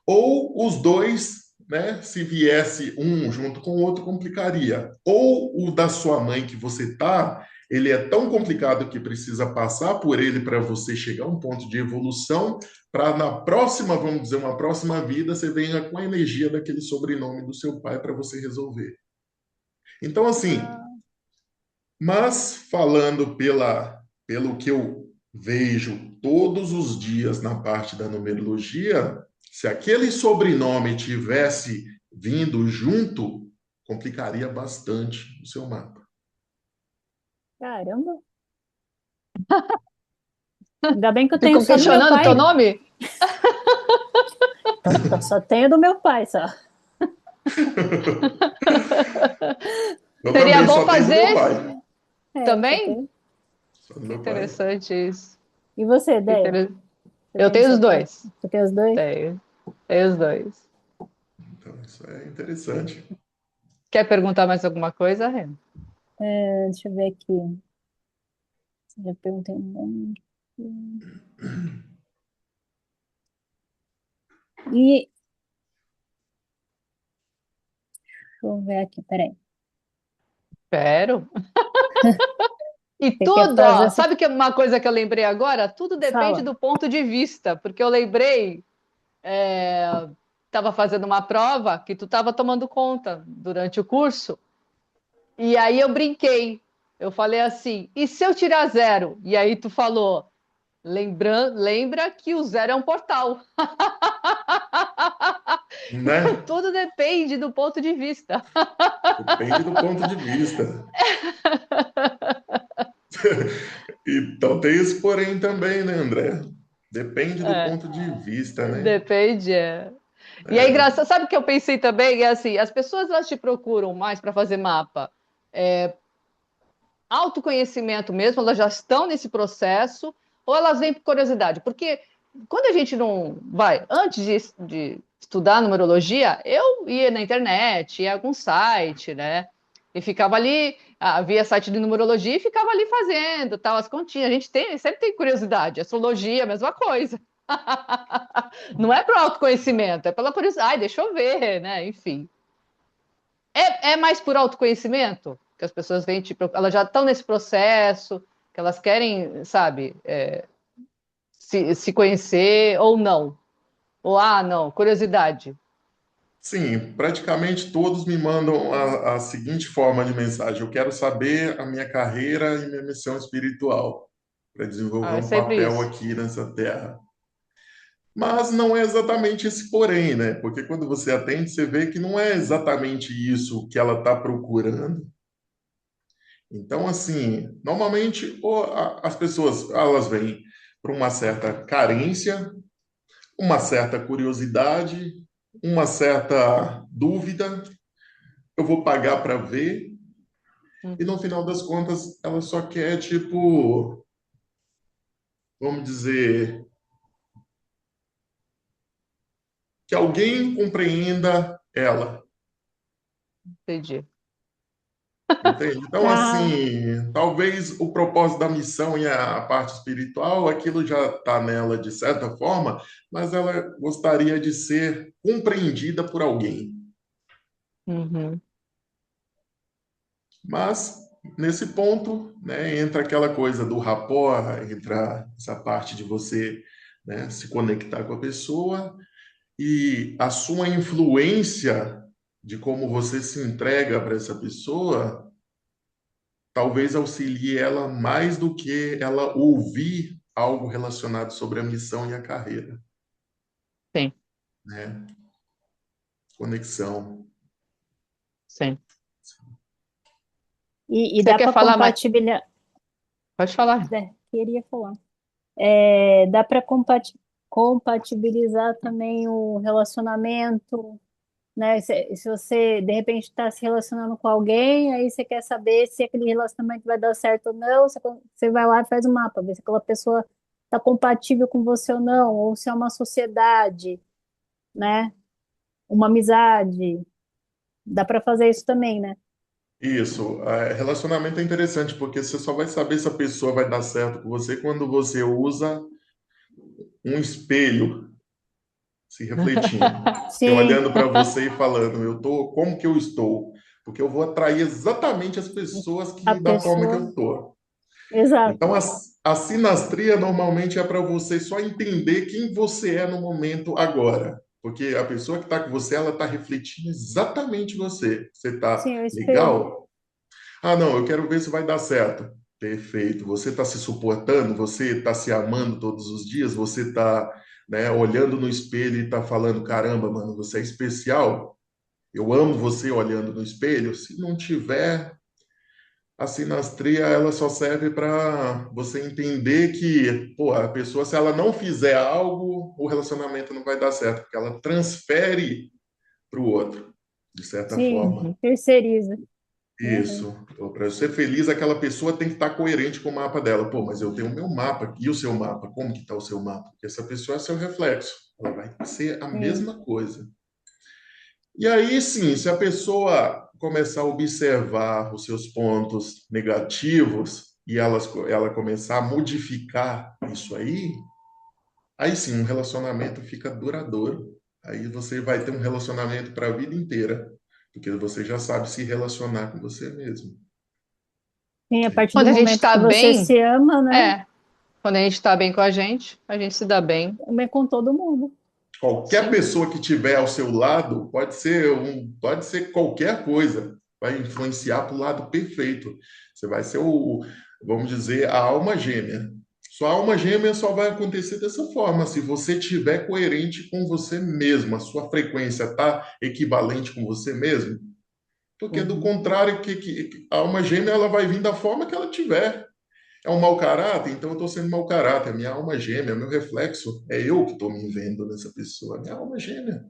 ou os dois, né, se viesse um junto com o outro, complicaria. Ou o da sua mãe que você tá, ele é tão complicado que precisa passar por ele para você chegar a um ponto de evolução, para na próxima, vamos dizer, uma próxima vida, você venha com a energia daquele sobrenome do seu pai para você resolver. Então, assim, Ah, mas falando pelo que eu vejo todos os dias na parte da numerologia, se aquele sobrenome tivesse vindo junto, complicaria bastante o seu mapa. caramba. Ainda bem que eu tenho Ficou só do meu questionando o pai, teu né? nome? Eu só tenho do meu pai, só. Eu Seria também bom só tenho do meu fazer pai. Só também? tenho. Só do Que meu pai. interessante isso. E você, Que Déia? inter- Você Eu tem do tenho os seu pai? dois. Você tem os dois? Tenho. Tenho os dois. Então, isso é interessante. Quer perguntar mais alguma coisa, Ren? Deixa eu ver aqui. Já perguntei um monte. E deixa eu ver aqui, peraí. Espero. E Você quer tudo, fazer ó, essa sabe que é uma coisa que eu lembrei agora? Tudo depende fala? do ponto de vista, porque eu lembrei estava fazendo uma prova que tu estava tomando conta durante o curso, e aí eu brinquei. Eu falei assim, e se eu tirar zero? E aí tu falou, lembra que o zero é um portal. Então né? tudo depende do ponto de vista. Depende do ponto de vista. Então tem esse porém também, né, André? Depende do É, ponto de vista, né? depende. É. E é É, engraçado, sabe o que eu pensei também? É assim, as pessoas elas te procuram mais para fazer mapa. Autoconhecimento mesmo, elas já estão nesse processo, ou elas vêm por curiosidade? Porque quando a gente não vai, antes de estudar numerologia, eu ia na internet, ia a algum site, né? E ficava ali, via site de numerologia e ficava ali fazendo tal, as continhas. A gente sempre tem curiosidade. Astrologia, a mesma coisa. Não é para autoconhecimento, é pela curiosidade. Ai, deixa eu ver, né? Enfim. É mais por autoconhecimento que as pessoas vêm, tipo, elas já estão nesse processo, que elas querem, sabe, se conhecer ou não. Ou, não, curiosidade. sim, praticamente todos me mandam a seguinte forma de mensagem: eu quero saber a minha carreira e minha missão espiritual para desenvolver É um sempre papel isso. aqui nessa terra. Mas não é exatamente esse porém, né? Porque quando você atende, você vê que não é exatamente isso que ela está procurando. Então, assim, normalmente as pessoas elas vêm por uma certa carência, uma certa curiosidade, uma certa dúvida. Eu vou pagar para ver, e no Uhum. final das contas, ela só quer, tipo, vamos dizer, que alguém compreenda ela. Entendi. Entende? Então, Ah, assim, talvez o propósito da missão e a parte espiritual, aquilo já está nela de certa forma, mas ela gostaria de ser compreendida por alguém. Uhum. Mas, nesse ponto, né, entra aquela coisa do rapport, entra essa parte de você, né, se conectar com a pessoa e a sua influência de como você se entrega para essa pessoa talvez auxilie ela mais do que ela ouvir algo relacionado sobre a missão e a carreira, Sim, né? Conexão. sim. E você dá quer para falar mais? compartilhar. Pode falar. Queria falar. Dá para compatibilizar também o relacionamento, né? Se você de repente está se relacionando com alguém, aí você quer saber se aquele relacionamento vai dar certo ou não, você vai lá e faz o mapa, ver se aquela pessoa está compatível com você ou não, ou se é uma sociedade, né? Uma amizade. Dá para fazer isso também, né? Isso, relacionamento é interessante porque você só vai saber se a pessoa vai dar certo com você quando você usa um espelho se refletindo. Eu Sim, olhando para você e falando, eu tô, como que eu estou? Porque eu vou atrair exatamente as pessoas a que da forma que pessoa. eu estou. Então, Exato. a sinastria normalmente é para você só entender quem você é no momento agora. Porque a pessoa que está com você, ela está refletindo exatamente você. Você está Sim, o espelho. legal? Ah, não, eu quero ver se vai dar certo. Perfeito. Você está se suportando? Você está se amando todos os dias? Você está, né, olhando no espelho e está falando: caramba, mano, você é especial? Eu amo você olhando no espelho? Se não tiver, a sinastria ela só serve para você entender que, pô, a pessoa, se ela não fizer algo, o relacionamento não vai dar certo, porque ela transfere para o outro, de certa Sim, forma. Uhum. terceiriza. Uhum. Isso. Para ser feliz, aquela pessoa tem que estar coerente com o mapa dela. Pô, mas eu tenho o meu mapa. E o seu mapa? Como que está o seu mapa? Porque essa pessoa é seu reflexo. Ela vai ser a Sim, mesma coisa. E aí, sim, se a pessoa começar a observar os seus pontos negativos e ela começar a modificar isso aí sim, um relacionamento fica duradouro. Aí você vai ter um relacionamento para a vida inteira, porque você já sabe se relacionar com você mesmo. sim, a partir do Quando a gente momento está que você bem, se ama, né? quando a gente está bem com a gente se dá bem. Também com todo mundo. Qualquer Sim. pessoa que tiver ao seu lado pode ser qualquer coisa, vai influenciar para o lado perfeito. Você vai ser vamos dizer, a alma gêmea. Sua alma gêmea só vai acontecer dessa forma, se você estiver coerente com você mesmo, a sua frequência está equivalente com você mesmo. Porque do Uhum. contrário, a alma gêmea ela vai vir da forma que ela tiver. É um mau caráter, então eu estou sendo mau caráter. Minha alma gêmea, meu reflexo, é eu que estou me vendo nessa pessoa. Minha alma gêmea.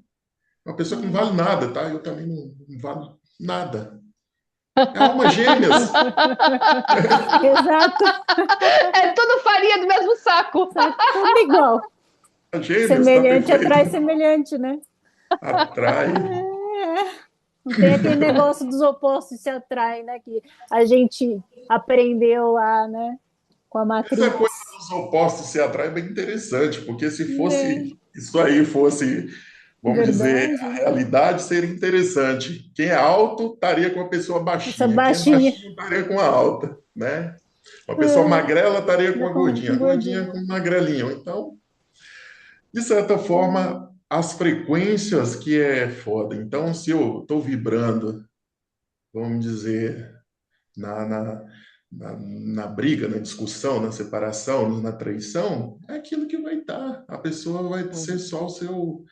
Uma pessoa que não vale nada, tá? Eu também não valo nada. É alma gêmeas. Exato, É tudo farinha do mesmo saco. tá tudo igual. Gêmeos, está Semelhante perfeito. atrai semelhante, né? Atrai. Não tem aquele negócio dos opostos se atraem, né? Que a gente aprendeu lá, né? Com a Essa coisa Matrix. dos opostos se atrai é bem interessante, porque se É, fosse isso aí fosse, vamos dizer, a verdade. realidade seria interessante. Quem é alto estaria com a pessoa Essa baixinha, quem é baixinha. baixinho estaria com a alta, né? Uma pessoa É, magrela estaria com já a gordinha, com a gordinha gordinho. com o magrelinho. Então, de certa forma, as frequências que é foda. Então, se eu estou vibrando, vamos dizer, na, na, na briga, na discussão, na separação, na traição, é aquilo que vai estar. A pessoa vai ser Uhum. só o seu,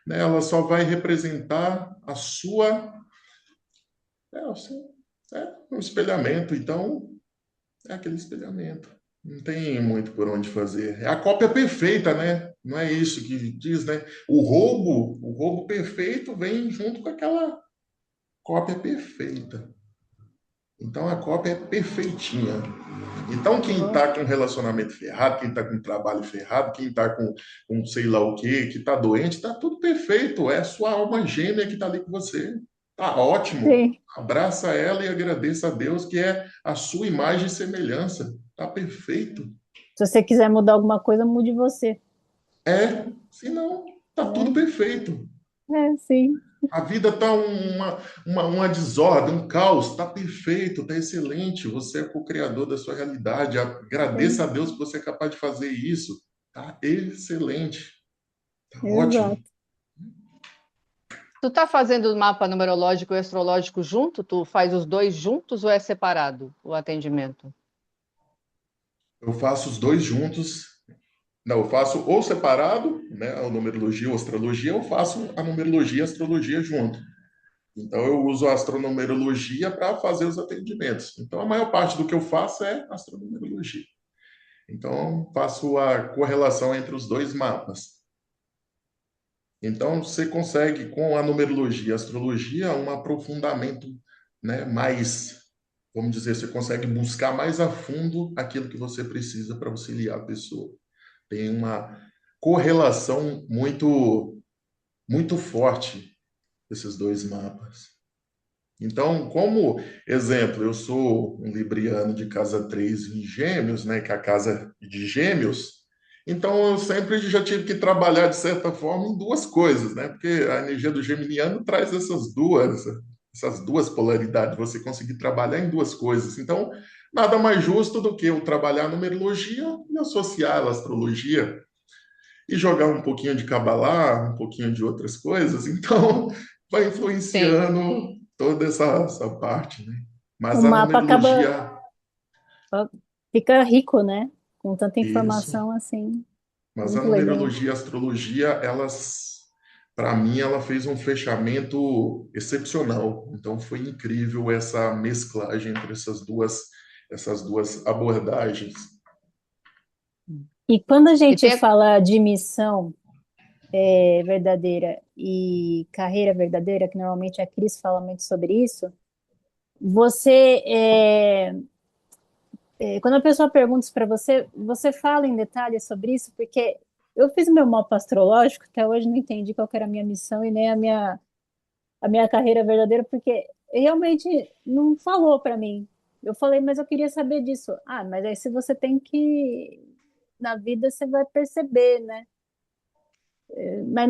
né? Ela só vai representar a sua, o seu, o espelhamento. Então, é aquele espelhamento. Não tem muito por onde fazer. É a cópia perfeita, né? Não é isso que diz, né? O roubo perfeito vem junto com aquela cópia perfeita. Então a cópia é perfeitinha. Então quem Ó, está com um relacionamento ferrado, quem está com um trabalho ferrado, quem está com sei lá o quê, que está doente, está tudo perfeito. É a sua alma gêmea que está ali com você. Tá ótimo. sim. Abraça ela e agradeça a Deus que é a sua imagem e semelhança. Tá perfeito. Se você quiser mudar alguma coisa, mude você. Senão tá tudo É, perfeito. sim. A vida tá uma desordem, um caos, tá perfeito, tá excelente. Você é co-criador da sua realidade. Agradeça a Sim, Deus que você é capaz de fazer isso. Tá excelente, tá ótimo. exato. Tu tá fazendo o mapa numerológico e astrológico junto? Tu faz os dois juntos ou é separado o atendimento? Eu faço os dois juntos. Não, eu faço ou separado, né, a numerologia ou astrologia, eu faço a numerologia e a astrologia junto. Então, eu uso a astronumerologia para fazer os atendimentos. Então, a maior parte do que eu faço é astronumerologia. Então, faço a correlação entre os dois mapas. Então, você consegue, com a numerologia e a astrologia, um aprofundamento, né, mais, vamos dizer, você consegue buscar mais a fundo aquilo que você precisa para auxiliar a pessoa. Tem uma correlação muito forte desses dois mapas. Então, como exemplo, eu sou um libriano de casa 3 em Gêmeos, né, que é a casa de Gêmeos, então eu sempre já tive que trabalhar, de certa forma, em duas coisas, né? Porque a energia do geminiano traz essas duas polaridades, você conseguir trabalhar em duas coisas. Então, nada mais justo do que eu trabalhar a numerologia e associar a astrologia e jogar um pouquinho de Kabbalah, um pouquinho de outras coisas, então vai Sim. influenciando toda essa parte, né? O Mas a mapa acaba, numerologia, fica rico, né? Com tanta isso, informação assim. mas a Muito legal. numerologia e a astrologia, para mim, ela fez um fechamento excepcional. Então foi incrível essa mesclagem entre essas duas abordagens. E quando a E gente tem. fala de missão verdadeira e carreira verdadeira, que normalmente a Cris fala muito sobre isso, você, quando a pessoa pergunta isso para você, você fala em detalhes sobre isso, porque eu fiz meu mapa astrológico, até hoje não entendi qual que era a minha missão e nem a minha carreira verdadeira, porque realmente não falou para mim. Eu falei, mas eu queria saber disso. Ah, mas aí se você tem que, na vida você vai perceber, né? Mas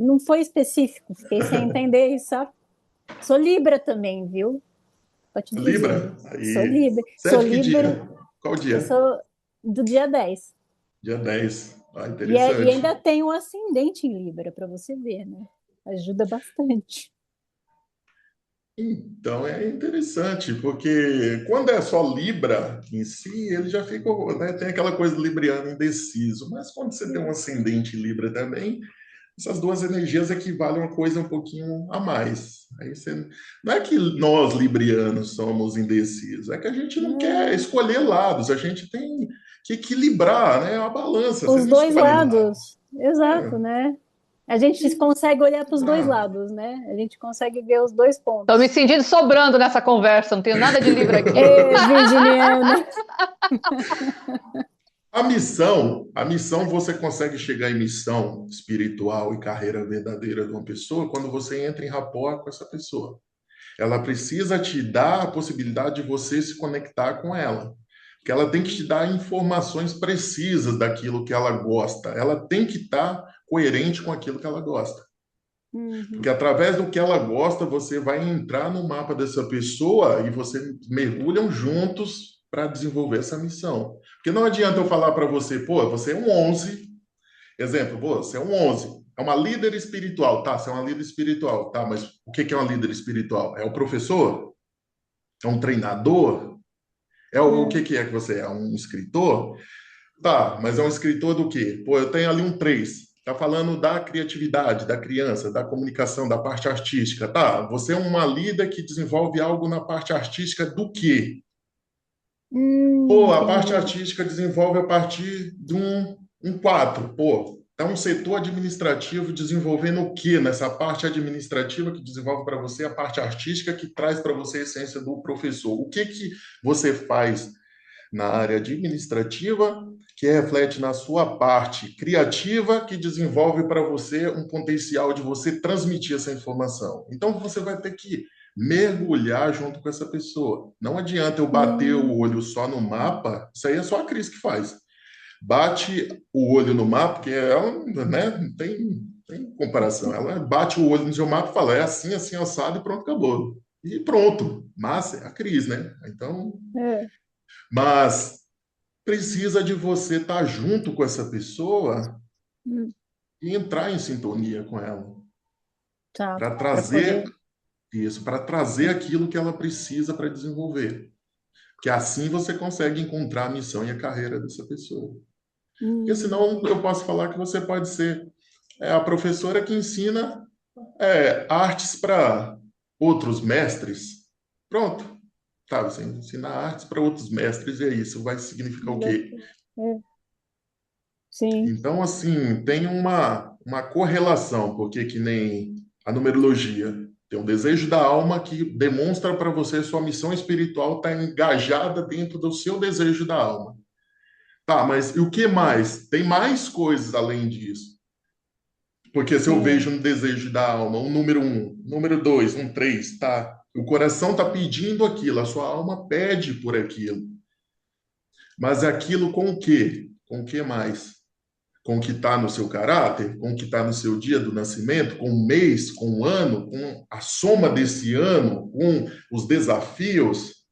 não foi específico, fiquei sem entender isso, sabe? Sou Libra também, viu? Pode te dizer. Libra, Sou aí, Libra. você é Sou de que Libra, dia? Qual eu dia? sou do dia 10. Dia 10. Ah, E ainda interessante. tem um ascendente em Libra, para você ver, né? Ajuda bastante. Então é interessante, porque quando é só Libra em si, ele já fica, né, tem aquela coisa libriana indeciso. Mas quando você tem um ascendente em Libra também, essas duas energias equivalem a uma coisa um pouquinho a mais. Aí você, não é que nós librianos somos indecisos, é que a gente não quer É, escolher lados, a gente tem que equilibrar, né? A balança, você os não dois escolhe lado. lados, exato, É, né? A gente consegue olhar para os dois equilibrar. lados, né? A gente consegue ver os dois Estou me pontos. sentindo sobrando nessa conversa, não tenho nada de Libra aqui. É, virginiana. A missão, você consegue chegar em missão espiritual e carreira verdadeira de uma pessoa quando você entra em rapport com essa pessoa. Ela precisa te dar a possibilidade de você se conectar com ela. Porque ela tem que te dar informações precisas daquilo que ela gosta. Ela tem que estar coerente com aquilo que ela gosta. Porque Uhum. através do que ela gosta, você vai entrar no mapa dessa pessoa e você mergulham juntos para desenvolver essa missão. Porque não adianta eu falar para você, pô, você é um 11. Exemplo, pô, você é um 11. É uma líder espiritual, tá? Você é uma líder espiritual, tá? Mas o que é uma líder espiritual? É o professor? É um treinador? É o É. que é que você é? É um escritor? Tá, mas é um escritor do quê? Pô, eu tenho ali um 3. Tá falando da criatividade, da criança, da comunicação, da parte artística. Tá, você é uma líder que desenvolve algo na parte artística do quê? Pô, a parte Entendi. artística desenvolve a partir de um 4. Pô, é um setor administrativo desenvolvendo o quê nessa parte administrativa que desenvolve para você a parte artística que traz para você a essência do professor? O que você faz na área administrativa que reflete na sua parte criativa que desenvolve para você um potencial de você transmitir essa informação? Então você vai ter que mergulhar junto com essa pessoa. Não adianta eu bater o olho Hum, só no mapa, isso aí é só a Cris que faz. Bate o olho no mapa, porque ela, né, não tem comparação. Ela bate o olho no seu mapa e fala, é assim, assim, assado, e pronto, acabou. E pronto. Mas é a Cris, né? Então, é. mas precisa de você estar junto com essa pessoa Hum, e entrar em sintonia com ela, tá. para Para trazer poder. isso, para trazer aquilo que ela precisa para desenvolver. Porque assim você consegue encontrar a missão e a carreira dessa pessoa. Porque senão Entendi. eu posso falar que você pode ser a professora que ensina artes para outros mestres. Pronto. Tá, você ensina artes para outros mestres, e aí, isso vai significar o quê? É, sim. Então, assim, tem uma correlação, porque que nem a numerologia tem um desejo da alma que demonstra para você sua missão espiritual está engajada dentro do seu desejo da alma. Tá, mas e o que mais? Tem mais coisas além disso. Porque se eu Sim. vejo um desejo da alma, um número 1, número 2, um 3, tá? O coração está pedindo aquilo, a sua alma pede por aquilo. Mas é aquilo com o quê? Com o que mais? Com o que está no seu caráter, com o que está no seu dia do nascimento, com o mês, com o ano, com a soma desse ano, com os desafios,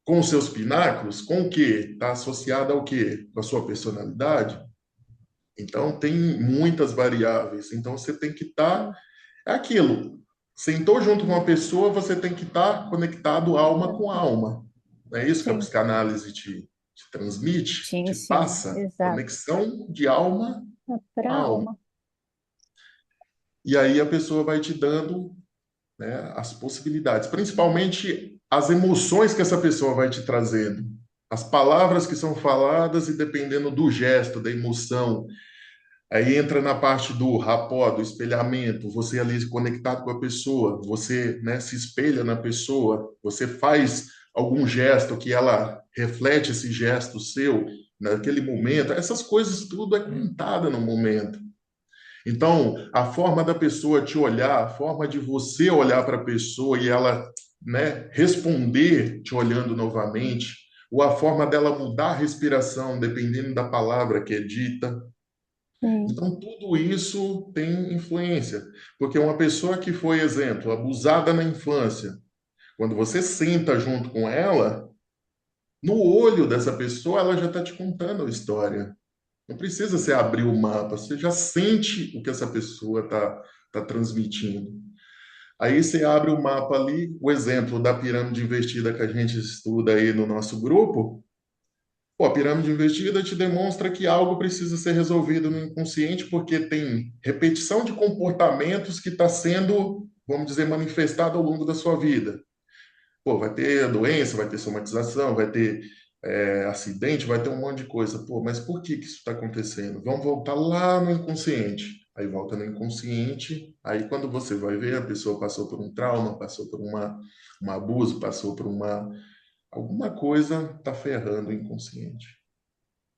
com os seus pináculos, com o quê? Está associado ao quê? Com a sua personalidade? Então, tem muitas variáveis. Então, você tem que estar. É aquilo. Sentou junto com uma pessoa, você tem que estar conectado alma com alma. Não é isso que a Sim. psicanálise te transmite, Sim, te sim. passa? Exato. Conexão de alma Para com a alma. alma. E aí a pessoa vai te dando, né, as possibilidades, principalmente as emoções que essa pessoa vai te trazendo, as palavras que são faladas e dependendo do gesto, da emoção. Aí entra na parte do rapport, do espelhamento, você ali conectado com a pessoa, você, né, se espelha na pessoa, você faz algum gesto que ela reflete esse gesto seu naquele momento. Essas coisas tudo é contada no momento. Então, a forma da pessoa te olhar, a forma de você olhar para a pessoa e ela, né, responder te olhando novamente, ou a forma dela mudar a respiração, dependendo da palavra que é dita. Sim. Então, tudo isso tem influência, porque uma pessoa que foi, exemplo, abusada na infância, quando você senta junto com ela, no olho dessa pessoa, ela já está te contando a história. Não precisa você abrir o mapa, você já sente o que essa pessoa tá transmitindo. Aí você abre o mapa ali, o exemplo da pirâmide invertida que a gente estuda aí no nosso grupo. Pô, a pirâmide invertida te demonstra que algo precisa ser resolvido no inconsciente porque tem repetição de comportamentos que está sendo, vamos dizer, manifestado ao longo da sua vida. Pô, vai ter doença, vai ter somatização, vai ter acidente, vai ter um monte de coisa. Pô, mas por que isso está acontecendo? Vamos voltar lá no inconsciente. Aí volta no inconsciente, aí quando você vai ver, a pessoa passou por um trauma, passou por um abuso, passou por alguma coisa está ferrando o inconsciente.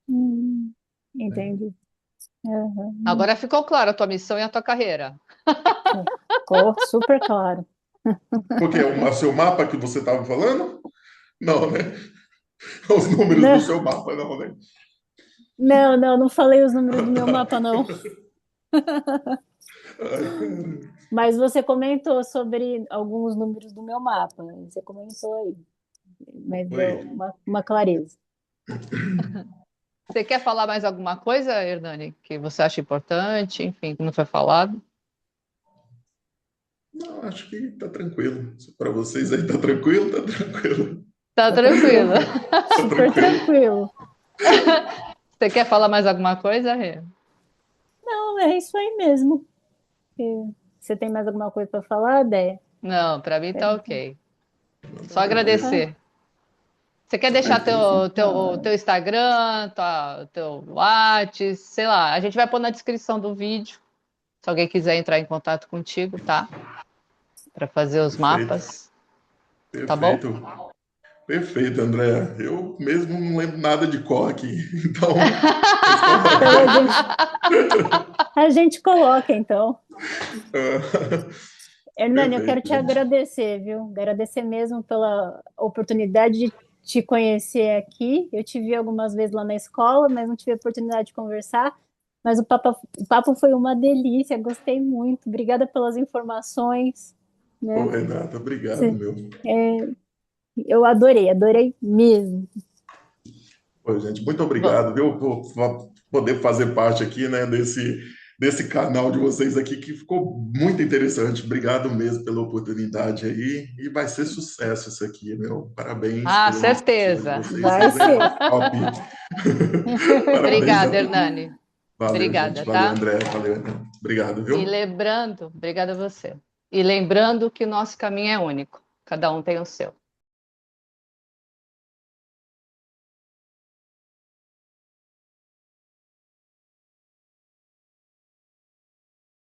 Hum, Né? entendi. Uhum. Agora ficou claro a tua missão e a tua carreira. Ficou super claro. Porque é o seu mapa que você estava falando? Não, né? Os números do Não, seu mapa, não, né? não falei os números do meu mapa, não. Ai, cara. Mas você comentou sobre alguns números do meu mapa. Você comentou aí, mas deu Oi. uma clareza. Você quer falar mais alguma coisa, Hernani, que você acha importante, enfim, que não foi falado? Não, acho que tá tranquilo. Para vocês aí tá tranquilo? Tá tranquilo. Tá Tá tranquilo. tranquilo, Tá super tranquilo. tranquilo. Você quer falar mais alguma coisa, Rê? Não, é isso aí mesmo. Você tem mais alguma coisa para falar, Déia? Não, para mim tá Então, ok. Só Então, beleza. ah, agradecer. Você quer deixar Perfeito. teu Instagram, teu WhatsApp, sei lá. A gente vai pôr na descrição do vídeo, se alguém quiser entrar em contato contigo, tá? Para fazer os Perfeito. mapas, tá bom? Perfeito. Perfeito, André. Eu mesmo não lembro nada de cor aqui. Então, mas então coloca. a gente coloca, então. Ah, Hernani, eu quero perfeito, te gente. agradecer, viu? Agradecer mesmo pela oportunidade de te conhecer aqui. Eu te vi algumas vezes lá na escola, mas não tive a oportunidade de conversar. Mas o papo foi uma delícia, gostei muito. Obrigada pelas informações, Ô, né? Renata, obrigado, Cê- meu. Eu adorei mesmo. Pô, gente, muito Bom, obrigado, viu, por poder fazer parte aqui, né, desse canal de vocês aqui, que ficou muito interessante. Obrigado mesmo pela oportunidade aí, e vai ser sucesso isso aqui, meu. Parabéns ah, pela iniciativa de certeza. vocês, Vai vocês é ser. top. Parabéns, Obrigada, ó. Hernani. Valeu, gente. Obrigada, Valeu, tá? André. Valeu, André. Obrigado, E viu? lembrando, obrigada a você. E lembrando que o nosso caminho é único. Cada um tem o seu.